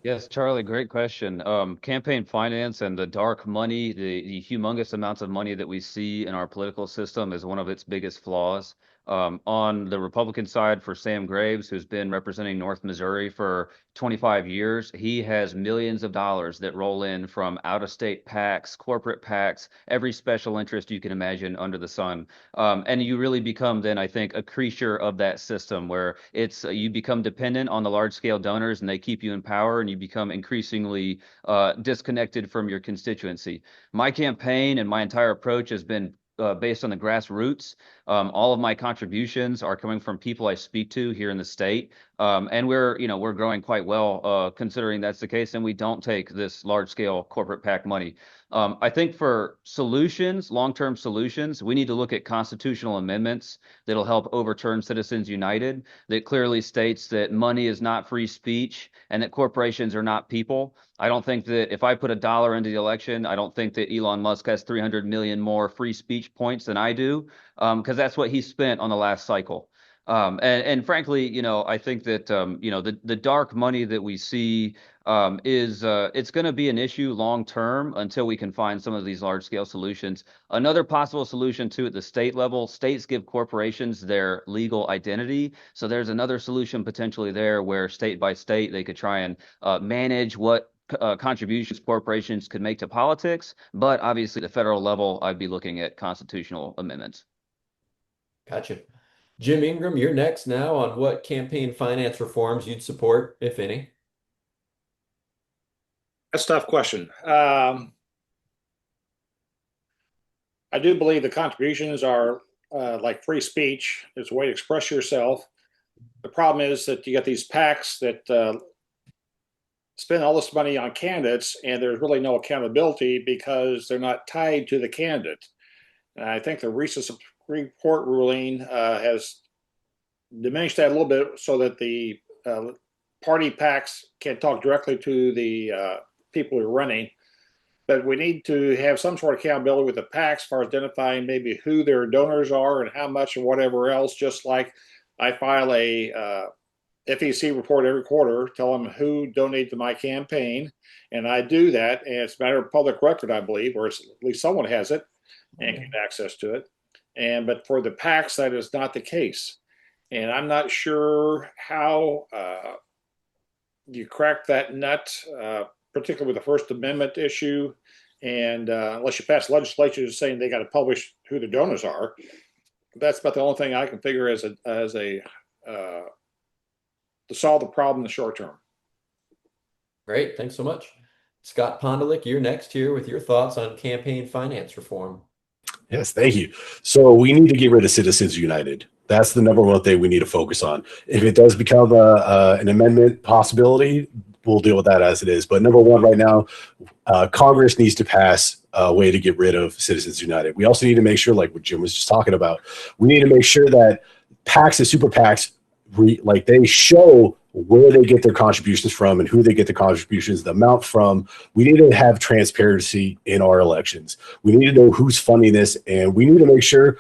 Yes, Charlie, great question. Campaign finance and the dark money, the humongous amounts of money that we see in our political system is one of its biggest flaws. On the Republican side, for Sam Graves, who's been representing North Missouri for 25 years, he has millions of dollars that roll in from out-of-state PACs, corporate PACs, every special interest you can imagine under the sun. And you really become then, I think, a creature of that system where it's you become dependent on the large-scale donors and they keep you in power, and you become increasingly disconnected from your constituency. My campaign and my entire approach has been based on the grassroots. All of my contributions are coming from people I speak to here in the state, and we're growing quite well considering that's the case, and we don't take this large-scale corporate PAC money. I think for solutions, long-term solutions, we need to look at constitutional amendments that'll help overturn Citizens United that clearly states that money is not free speech and that corporations are not people. I don't think that if I put $1 into the election, I don't think that Elon Musk has 300 million more free speech points than I do, because that's what he spent on the last cycle. And frankly, I think that the dark money that we see is it's going to be an issue long term until we can find some of these large scale solutions. Another possible solution too at the state level, states give corporations their legal identity. So there's another solution potentially there where state by state they could try and manage what contributions corporations could make to politics. But obviously, at the federal level, I'd be looking at constitutional amendments. Gotcha. Jim Ingram, you're next now on what campaign finance reforms you'd support, if any. That's a tough question. I do believe the contributions are like free speech. It's a way to express yourself. The problem is that you got these PACs that spend all this money on candidates, and there's really no accountability because they're not tied to the candidate. And I think the recent Supreme Court ruling has diminished that a little bit so that the party PACs can talk directly to the people who are running. But we need to have some sort of accountability with the PACs as far as identifying maybe who their donors are and how much and whatever else, just like I file a FEC report every quarter, tell them who donated to my campaign. And I do that, and it's a matter of public record, I believe, or at least someone has it and can have access to it. But for the PACs, that is not the case. And I'm not sure how you crack that nut, particularly with the First Amendment issue. And unless you pass legislation saying they got to publish who the donors are, that's about the only thing I can figure as a to solve the problem in the short term. Great, thanks so much. Scott Pondelik, you're next here with your thoughts on campaign finance reform. Yes, thank you. So we need to get rid of Citizens United. That's the number one thing we need to focus on. If it does become an amendment possibility, we'll deal with that as it is. But number one right now, Congress needs to pass a way to get rid of Citizens United. We also need to make sure, like what Jim was just talking about, we need to make sure that PACs and super PACs, they show where they get their contributions from and who they get the contributions, the amount from. We need to have transparency in our elections. We need to know who's funding this, and we need to make sure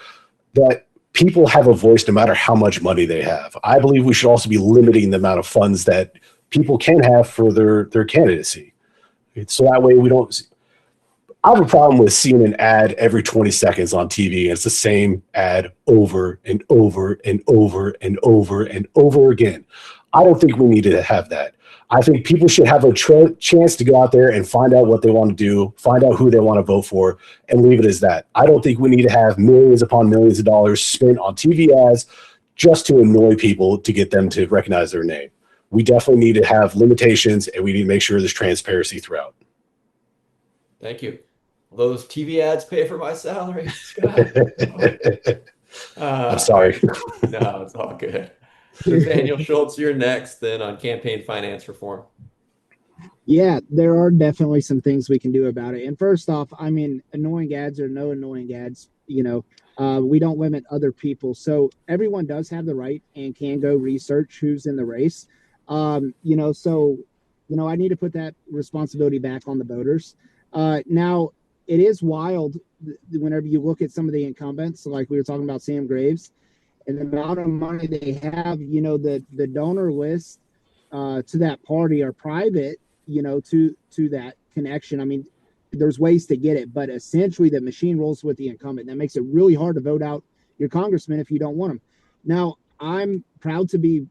that people have a voice no matter how much money they have. I believe we should also be limiting the amount of funds that people can have for their candidacy. So that way we don't. I have a problem with seeing an ad every 20 seconds on TV. And it's the same ad over and over and over and over and over again. I don't think we need to have that. I think people should have a chance to go out there and find out what they want to do, find out who they want to vote for, and leave it as that. I don't think we need to have millions upon millions of dollars spent on TV ads just to annoy people to get them to recognize their name. We definitely need to have limitations, and we need to make sure there's transparency throughout. Thank you. Will those TV ads pay for my salary, Scott? I'm sorry. No, it's all good. Nathaniel Schultz, you're next then on campaign finance reform. Yeah, there are definitely some things we can do about it. And first off, I mean, annoying ads or no annoying ads, we don't limit other people. So everyone does have the right and can go research who's in the race. I need to put that responsibility back on the voters. Now, it is wild whenever you look at some of the incumbents, like we were talking about Sam Graves, and the amount of money they have, the donor list to that party are private, to that connection. I mean, there's ways to get it, but essentially the machine rolls with the incumbent. That makes it really hard to vote out your congressman if you don't want him. Now, I'm proud to be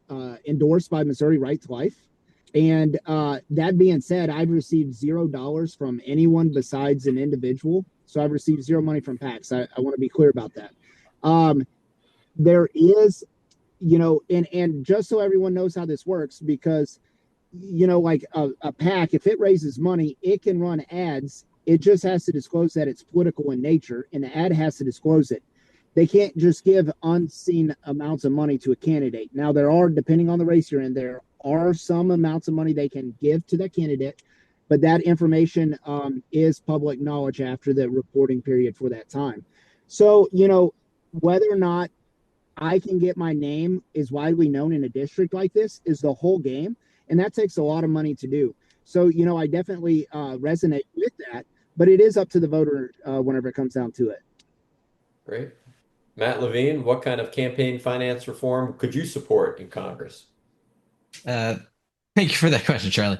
endorsed by Missouri Right to Life. And that being said, I've received $0 from anyone besides an individual. So I've received zero money from PACs. I want to be clear about that. There is, and just so everyone knows how this works, because, like a PAC, if it raises money, it can run ads. It just has to disclose that it's political in nature, and the ad has to disclose it. They can't just give unseen amounts of money to a candidate. Now, there are, depending on the race you're in, there are some amounts of money they can give to that candidate, but that information is public knowledge after the reporting period for that time. So, whether or not I can get my name is widely known in a district like this is the whole game, and that takes a lot of money to do. So, I definitely resonate with that, but it is up to the voter whenever it comes down to it. Great. Matt Levine, what kind of campaign finance reform could you support in Congress? Thank you for that question, Charlie.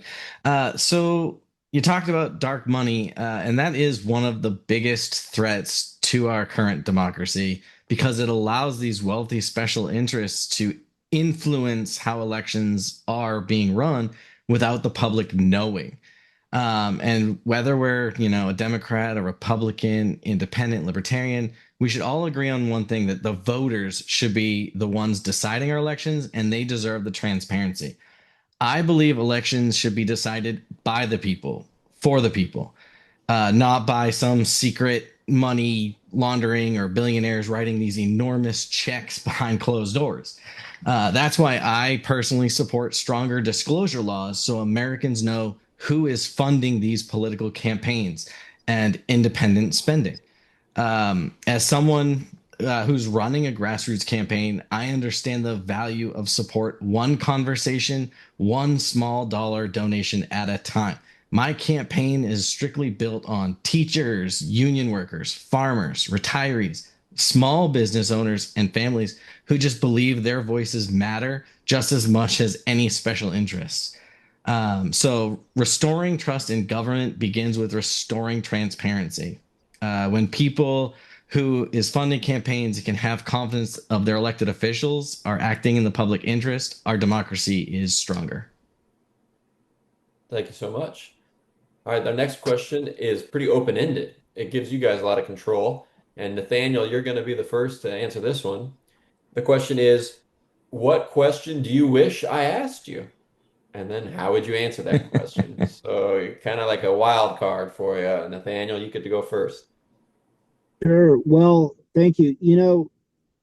So you talked about dark money, and that is one of the biggest threats to our current democracy because it allows these wealthy special interests to influence how elections are being run without the public knowing. And whether we're, a Democrat, a Republican, independent, libertarian, we should all agree on one thing, that the voters should be the ones deciding our elections, and they deserve the transparency. I believe elections should be decided by the people, for the people, not by some secret money laundering or billionaires writing these enormous checks behind closed doors. That's why I personally support stronger disclosure laws so Americans know who is funding these political campaigns and independent spending. As someone who's running a grassroots campaign, I understand the value of support, one conversation, one small dollar donation at a time. My campaign is strictly built on teachers, union workers, farmers, retirees, small business owners, and families who just believe their voices matter just as much as any special interests. So restoring trust in government begins with restoring transparency. When people who is funding campaigns can have confidence of their elected officials are acting in the public interest, our democracy is stronger. Thank you so much. All right, our next question is pretty open-ended. It gives you guys a lot of control. And Nathaniel, you're going to be the first to answer this one. The question is, what question do you wish I asked you? And then how would you answer that question? So kind of like a wild card for you. Nathaniel, you get to go first. Sure. Well, thank you.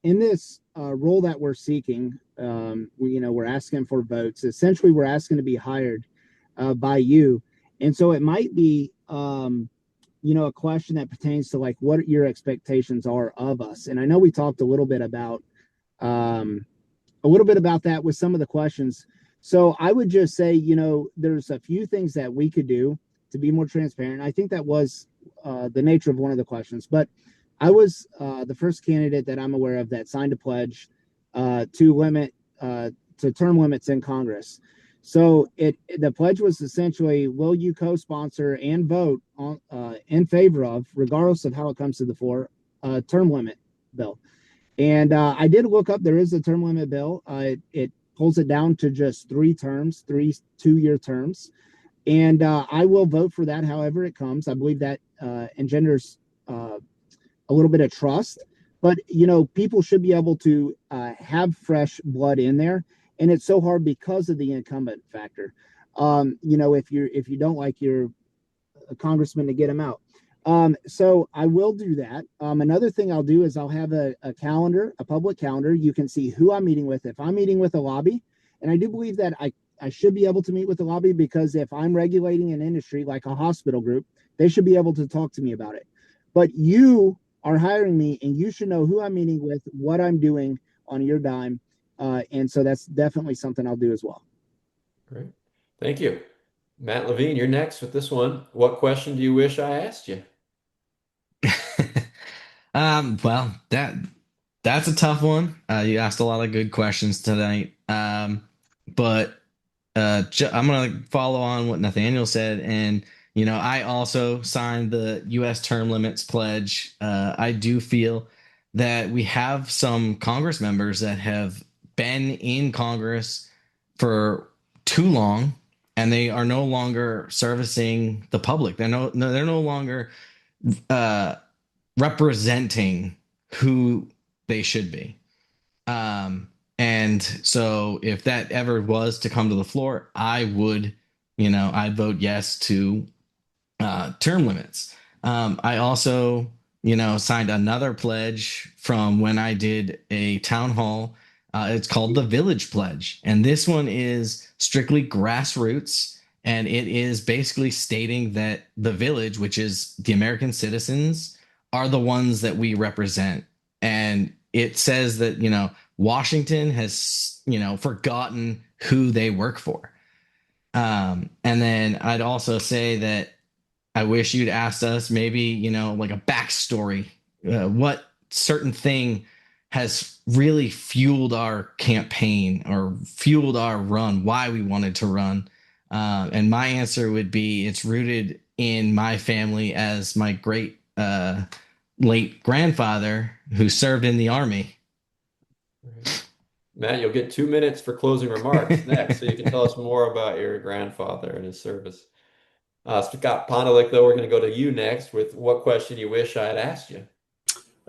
In this role that we're seeking, we're asking for votes. Essentially, we're asking to be hired by you. And so it might be, a question that pertains to like what your expectations are of us. And I know we talked a little bit about that with some of the questions. So I would just say, there's a few things that we could do to be more transparent. I think that was the nature of one of the questions, but I was the first candidate that I'm aware of that signed a pledge to limit to term limits in Congress. So the pledge was essentially, will you co-sponsor and vote on in favor of, regardless of how it comes to the floor, term limit bill? And I did look up. There is a term limit bill. It pulls it down to just 3 terms, 2-year terms. And I will vote for that however it comes. I believe that engenders a little bit of trust. But people should be able to have fresh blood in there, and it's so hard because of the incumbent factor. If you don't like your congressman, to get him out. So I will do that. Another thing I'll do is I'll have a calendar, a public calendar. You can see who I'm meeting with. If I'm meeting with a lobby, and I do believe that I should be able to meet with the lobby, because if I'm regulating an industry like a hospital group, they should be able to talk to me about it. But you are hiring me, and you should know who I'm meeting with, what I'm doing on your dime. And so that's definitely something I'll do as well. Great. Thank you. Matt Levine, you're next with this one. What question do you wish I asked you? Well, that's a tough one. You asked a lot of good questions tonight. But I'm gonna follow on what Nathaniel said, and I also signed the U.S. term limits pledge. I do feel that we have some Congress members that have been in Congress for too long, and they are no longer servicing the public. They're no longer representing who they should be. And so if that ever was to come to the floor, I would, I'd vote yes to term limits. I also, signed another pledge from when I did a town hall. It's called the Village Pledge. And this one is strictly grassroots. And it is basically stating that the village, which is the American citizens, are the ones that we represent. And it says that, Washington has, forgotten who they work for. And then I'd also say that I wish you'd asked us maybe, like a backstory, what certain thing has really fueled our campaign or fueled our run, why we wanted to run. And my answer would be it's rooted in my family as my great late grandfather who served in the Army. Matt, you'll get 2 minutes for closing remarks next, so you can tell us more about your grandfather and his service. Scott Pondelik, though, we're going to go to you next with what question you wish I had asked you.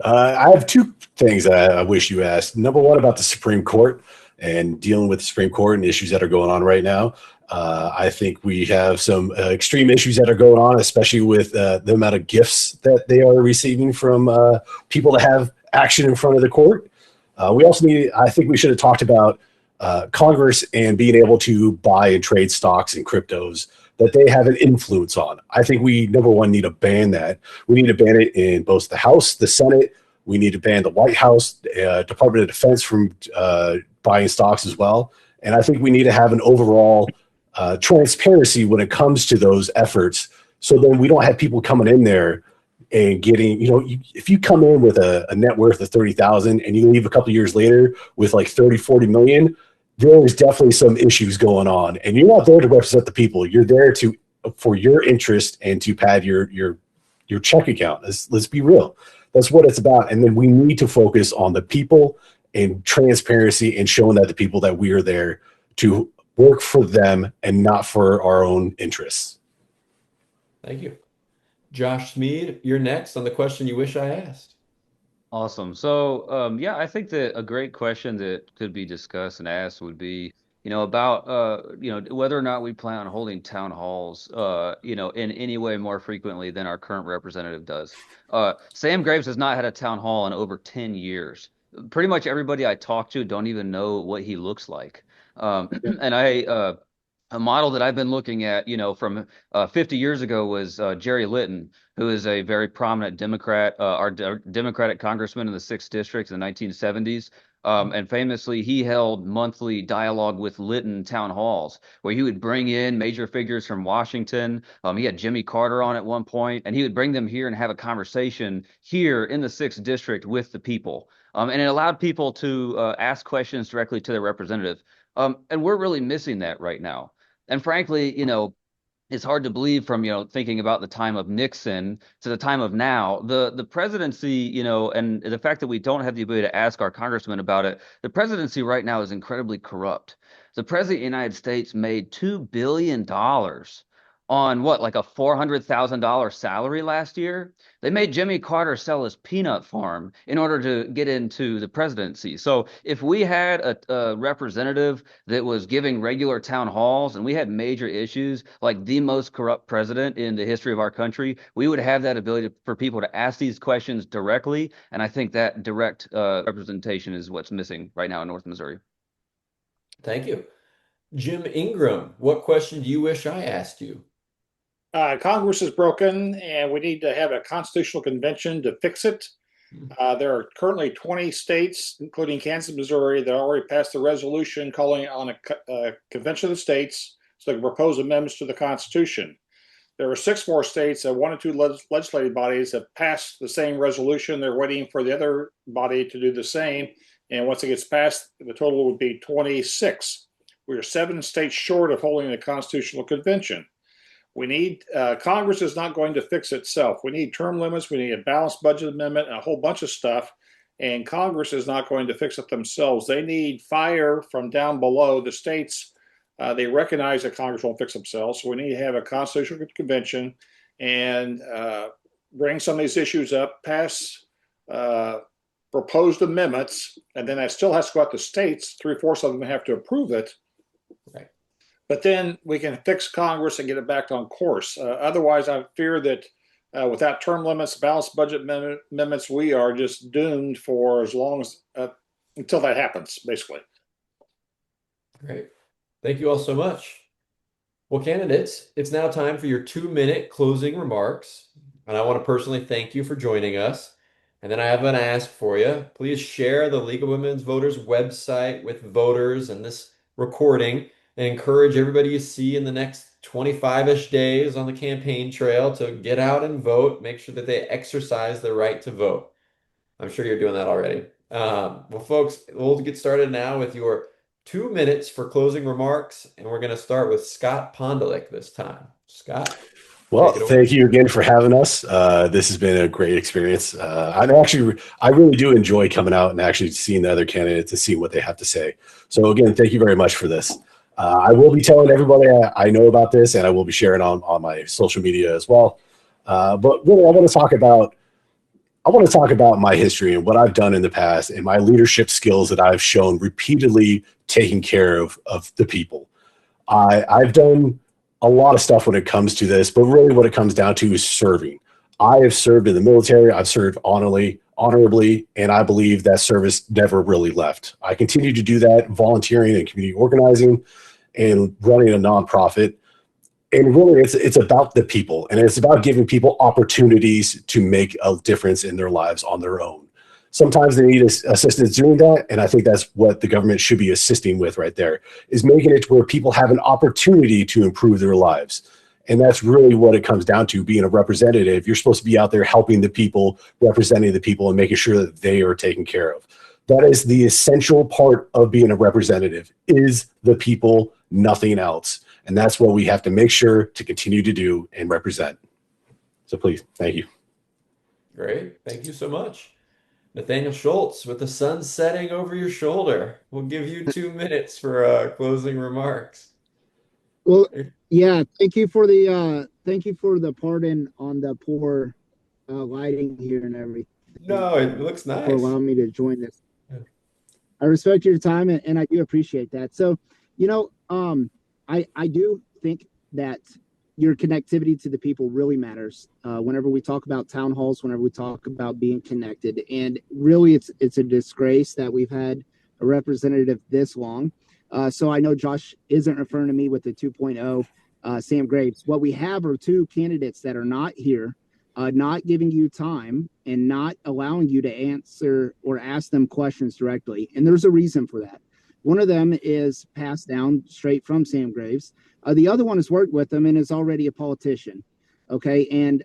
I have 2 things that I wish you asked. Number one, about the Supreme Court and dealing with the Supreme Court and issues that are going on right now. I think we have some extreme issues that are going on, especially with the amount of gifts that they are receiving from people that have action in front of the court. We also I think we should have talked about Congress and being able to buy and trade stocks and cryptos that they have an influence on. I think we, number one, need to ban that. We need to ban it in both the House, the Senate. We need to ban the White House, Department of Defense from buying stocks as well. And I think we need to have an overall transparency when it comes to those efforts. So then we don't have people coming in there and getting, if you come in with a net worth of 30,000 and you leave a couple of years later with like 30, 40 million, there's definitely some issues going on, and you're not there to represent the people. You're there for your interest and to pad your check account. Let's be real. That's what it's about. And then we need to focus on the people and transparency and showing that the people that we are there to work for them and not for our own interests. Thank you. Josh Smead, you're next on the question you wish I asked. Awesome. So, yeah, I think that a great question that could be discussed and asked would be, about, whether or not we plan on holding town halls, in any way more frequently than our current representative does. Sam Graves has not had a town hall in over 10 years. Pretty much everybody I talk to don't even know what he looks like. And a model that I've been looking at, from 50 years ago was Jerry Litton, who is a very prominent Democrat, our Democratic congressman in the 6th District in the 1970s. And famously, he held monthly dialogue with Litton town halls, where he would bring in major figures from Washington. He had Jimmy Carter on at one point, and he would bring them here and have a conversation here in the 6th District with the people. And it allowed people to ask questions directly to their representative. And we're really missing that right now. And frankly, it's hard to believe from, thinking about the time of Nixon to the time of now. The presidency, and the fact that we don't have the ability to ask our congressmen about it, the presidency right now is incredibly corrupt. The president of the United States made $2 billion on what, like a $400,000 salary last year. They made Jimmy Carter sell his peanut farm in order to get into the presidency. So if we had a representative that was giving regular town halls and we had major issues like the most corrupt president in the history of our country, we would have that ability for people to ask these questions directly. And I think that direct representation is what's missing right now in North Missouri. Thank you. Jim Ingram, what question do you wish I asked you? Congress is broken, and we need to have a constitutional convention to fix it. There are currently 20 states, including Kansas and Missouri, that already passed a resolution calling on a convention of the states so they can propose amendments to the Constitution. There are 6 more states and 1 or 2 legislative bodies have passed the same resolution. They're waiting for the other body to do the same. And once it gets passed, the total would be 26. We are 7 states short of holding a constitutional convention. We need, Congress is not going to fix itself. We need term limits. We need a balanced budget amendment, and a whole bunch of stuff. And Congress is not going to fix it themselves. They need fire from down below. The states, they recognize that Congress won't fix themselves. So we need to have a constitutional convention and bring some of these issues up, pass proposed amendments, and then that still has to go out to states. 3/4 of them have to approve it. Right. But then we can fix Congress and get it back on course. Otherwise, I fear that without term limits, balanced budget amendments, we are just doomed for as long as until that happens, basically. Great. Thank you all so much. Well, candidates, it's now time for your 2-minute closing remarks. And I want to personally thank you for joining us. And then I have an ask for you. Please share the League of Women's Voters website with voters and this recording, and encourage everybody you see in the next 25-ish days on the campaign trail to get out and vote. Make sure that they exercise their right to vote. I'm sure you're doing that already. Well, folks, we'll get started now with your 2 minutes for closing remarks, and we're going to start with Scott Pondelik this time. Scott. Well, thank you again for having us. This has been a great experience. I really do enjoy coming out and actually seeing the other candidates to see what they have to say. So again, thank you very much for this. I will be telling everybody I know about this, and I will be sharing on my social media as well. But really, I want to talk about my history and what I've done in the past and my leadership skills that I've shown repeatedly taking care of the people. I've done a lot of stuff when it comes to this, but really what it comes down to is serving. I have served in the military. I've served honorably, and I believe that service never really left. I continue to do that, volunteering and community organizing and running a nonprofit. And really, it's about the people, and it's about giving people opportunities to make a difference in their lives on their own. Sometimes they need assistance doing that, and I think that's what the government should be assisting with right there, is making it to where people have an opportunity to improve their lives. And that's really what it comes down to, being a representative. You're supposed to be out there helping the people, representing the people, and making sure that they are taken care of. That is the essential part of being a representative, is the people, nothing else. And that's what we have to make sure to continue to do and represent. So please, thank you. Great. Thank you so much. Nathaniel Schultz, with the sun setting over your shoulder, we'll give you 2 minutes for closing remarks. Well, yeah, thank you for the pardon on the poor lighting here and everything. No, it looks nice. For allowing me to join this. I respect your time, and I do appreciate that. So, I do think that your connectivity to the people really matters whenever we talk about town halls, whenever we talk about being connected. And really, it's a disgrace that we've had a representative this long. So I know Josh isn't referring to me with the 2.0 Sam Graves. What we have are 2 candidates that are not here, not giving you time and not allowing you to answer or ask them questions directly. And there's a reason for that. One of them is passed down straight from Sam Graves. The other one has worked with him and is already a politician. Okay. And,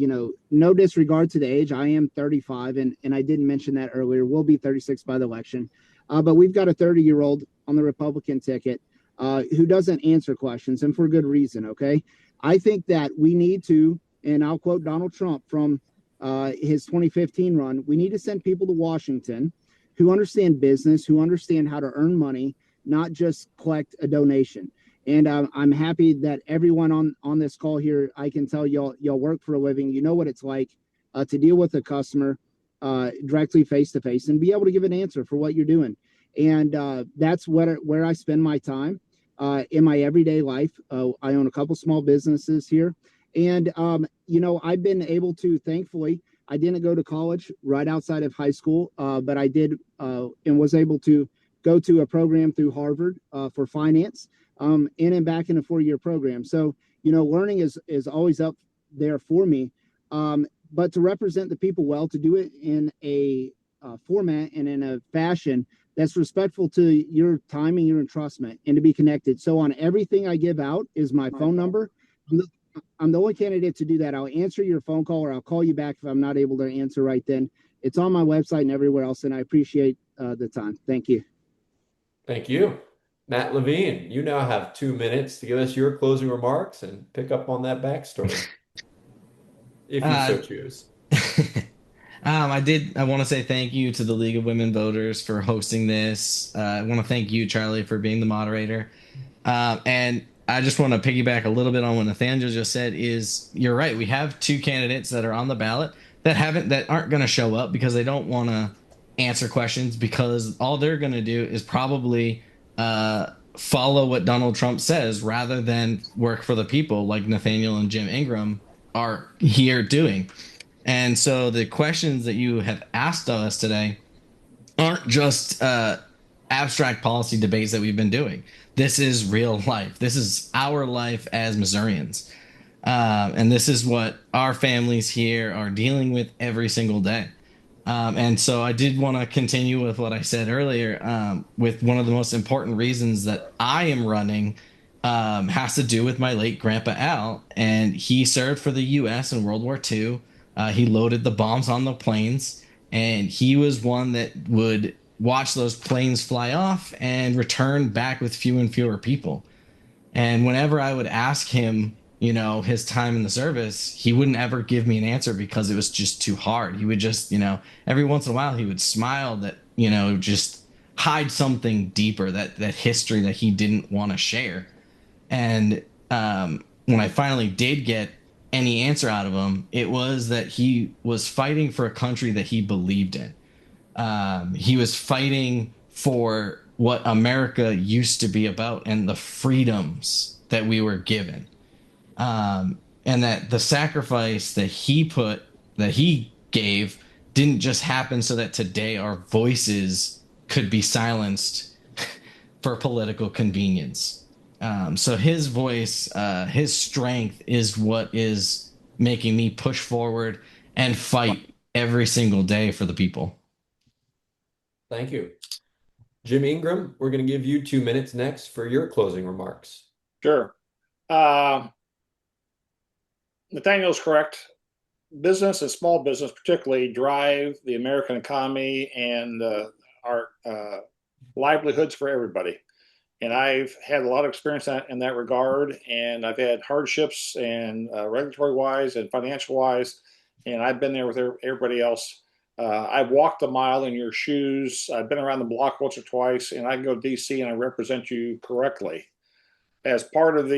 no disregard to the age. I am 35, and I didn't mention that earlier. We'll be 36 by the election. But we've got a 30-year-old on the Republican ticket who doesn't answer questions, and for good reason, okay? I think that we need to, and I'll quote Donald Trump from his 2015 run, we need to send people to Washington who understand business, who understand how to earn money, not just collect a donation. And I'm happy that everyone on this call here, I can tell y'all work for a living. You know what it's like to deal with a customer directly face to face and be able to give an answer for what you're doing. And that's where I spend my time in my everyday life. I own a couple small businesses here. And, I've been able to, thankfully, I didn't go to college right outside of high school, but I did and was able to go to a program through Harvard for finance in and back in a 4-year program. So, learning is always up there for me. But to represent the people well, to do it in a format and in a fashion that's respectful to your time and your entrustment, and to be connected. So on everything I give out is my phone number. I'm the only candidate to do that. I'll answer your phone call, or I'll call you back if I'm not able to answer right then. It's on my website and everywhere else, and I appreciate the time. Thank you. Thank you. Matt Levine, you now have 2 minutes to give us your closing remarks and pick up on that backstory, if you so choose. I want to say thank you to the League of Women Voters for hosting this. I want to thank you, Charlie, for being the moderator. And I just want to piggyback a little bit on what Nathaniel just said. Is you're right. We have 2 candidates that are on the ballot that aren't going to show up because they don't want to answer questions, because all they're going to do is probably follow what Donald Trump says rather than work for the people, like Nathaniel and Jim Ingram are here doing. And so the questions that you have asked us today aren't just abstract policy debates that we've been doing. This is real life. This is our life as Missourians. And this is what our families here are dealing with every single day. And so I did want to continue with what I said earlier, with one of the most important reasons that I am running has to do with my late grandpa Al. And he served for the U.S. in World War II. He loaded the bombs on the planes, and he was one that would watch those planes fly off and return back with fewer and fewer people. And whenever I would ask him, his time in the service, he wouldn't ever give me an answer because it was just too hard. He would just, every once in a while he would smile that, just hide something deeper, that history that he didn't want to share. And when I finally did get any answer out of him, it was that he was fighting for a country that he believed in. He was fighting for what America used to be about and the freedoms that we were given. And that the sacrifice that he gave didn't just happen so that today our voices could be silenced for political convenience. So his voice, his strength is what is making me push forward and fight every single day for the people. Thank you. Jim Ingram, we're going to give you 2 minutes next for your closing remarks. Sure. Nathaniel's correct. Business and small business particularly drive the American economy and our livelihoods for everybody. And I've had a lot of experience in that regard, and I've had hardships and regulatory wise and financial wise, and I've been there with everybody else. I've walked a mile in your shoes. I've been around the block once or twice, and I can go to DC and I represent you correctly. As part of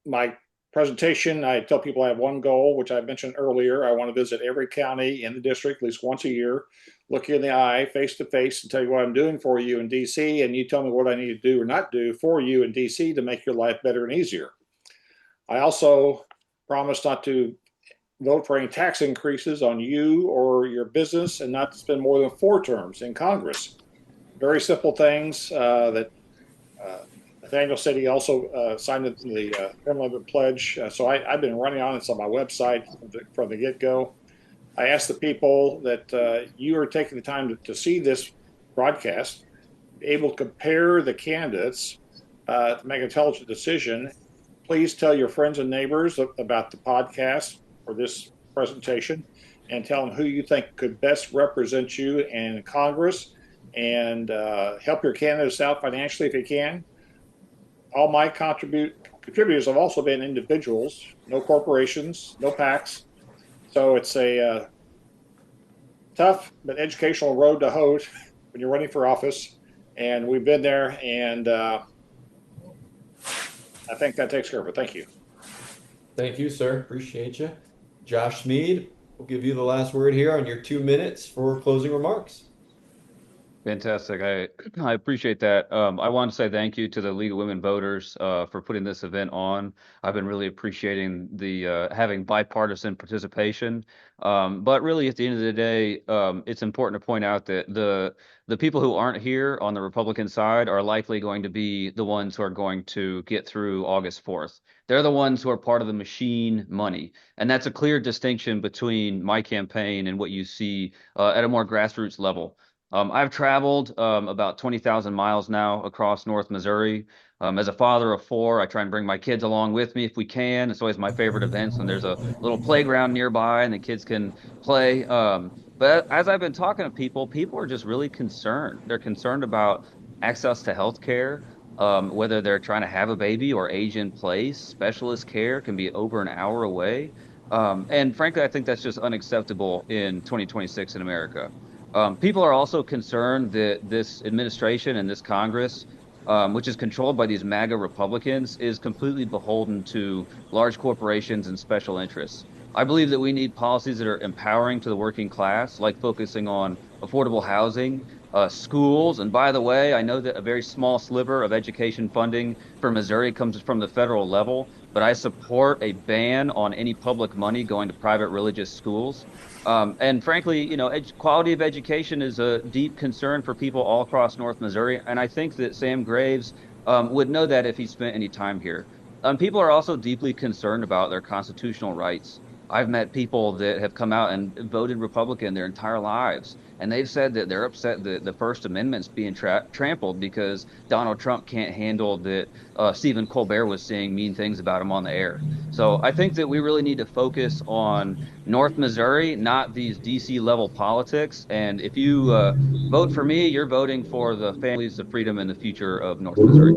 my presentation, I tell people I have one goal, which I mentioned earlier. I want to visit every county in the district at least once a year, look you in the eye, face to face, and tell you what I'm doing for you in DC, and you tell me what I need to do or not do for you in DC to make your life better and easier. I also promise not to vote for any tax increases on you or your business, and not to spend more than 4 terms in Congress. Very simple things that Nathaniel said. He also signed the term limit pledge. So I've been running on it. It's on my website from the get-go. I asked the people that you are taking the time to see this broadcast, able to compare the candidates to make an intelligent decision, Please tell your friends and neighbors about the podcast for this presentation and tell them who you think could best represent you in Congress and help your candidates out financially if you can. All my contributors have also been individuals, no corporations, no PACs. So it's a tough but educational road to hoe when you're running for office. And we've been there, and I think that takes care of it. Thank you. Thank you, sir. Appreciate you. Josh Smead, we'll give you the last word here on your 2 minutes for closing remarks. Fantastic. I appreciate that. I want to say thank you to the League of Women Voters for putting this event on. I've been really appreciating the having bipartisan participation. But really, at the end of the day, it's important to point out that the people who aren't here on the Republican side are likely going to be the ones who are going to get through August 4th. They're the ones who are part of the machine money. And that's a clear distinction between my campaign and what you see at a more grassroots level. I've traveled about 20,000 miles now across North Missouri. As a father of four, I try and bring my kids along with me if we can. It's always my favorite events when there's a little playground nearby and the kids can play. But as I've been talking to people, people are just really concerned. They're concerned about access to health care, whether they're trying to have a baby or age in place. Specialist care can be over an hour away. And frankly, I think that's just unacceptable in 2026 in America. People are also concerned that this administration and this Congress, which is controlled by these MAGA Republicans, is completely beholden to large corporations and special interests. I believe that we need policies that are empowering to the working class, like focusing on affordable housing, schools. And by the way, I know that a very small sliver of education funding for Missouri comes from the federal level, but I support a ban on any public money going to private religious schools. And frankly, quality of education is a deep concern for people all across North Missouri. And I think that Sam Graves would know that if he spent any time here. People are also deeply concerned about their constitutional rights. I've met people that have come out and voted Republican their entire lives, and they've said that they're upset that the First Amendment's being trampled because Donald Trump can't handle that Stephen Colbert was saying mean things about him on the air. So I think that we really need to focus on North Missouri, not these DC level politics. And if you vote for me, you're voting for the families, the freedom, and the future of North Missouri.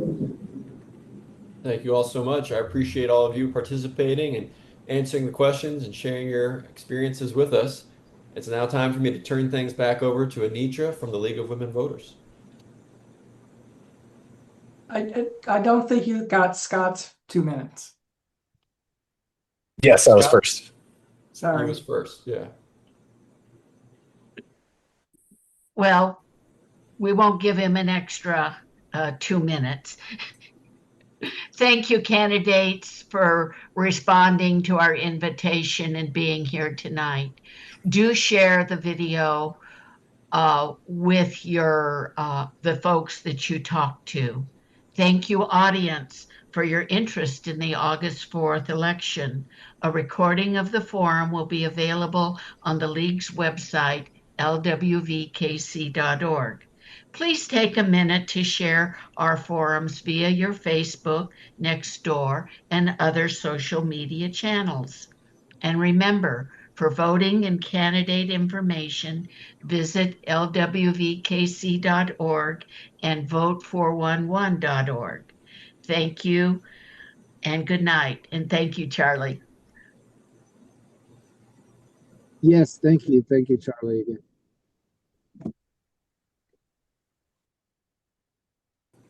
Thank you all so much. I appreciate all of you participating and answering the questions and sharing your experiences with us. It's now time for me to turn things back over to Anitra from the League of Women Voters. I don't think you got Scott's 2 minutes. Yes, I was Scott? first. Sorry. He was first, yeah. Well, we won't give him an extra 2 minutes. Thank you, candidates, for responding to our invitation and being here tonight. Do share the video with the folks that you talk to. Thank you, audience, for your interest in the August 4th election. A recording of the forum will be available on the League's website, lwvkc.org. Please take a minute to share our forums via your Facebook, Nextdoor, and other social media channels. And remember, for voting and candidate information, visit lwvkc.org and vote411.org. Thank you and good night. And thank you, Charlie. Yes, thank you. Thank you, Charlie, again.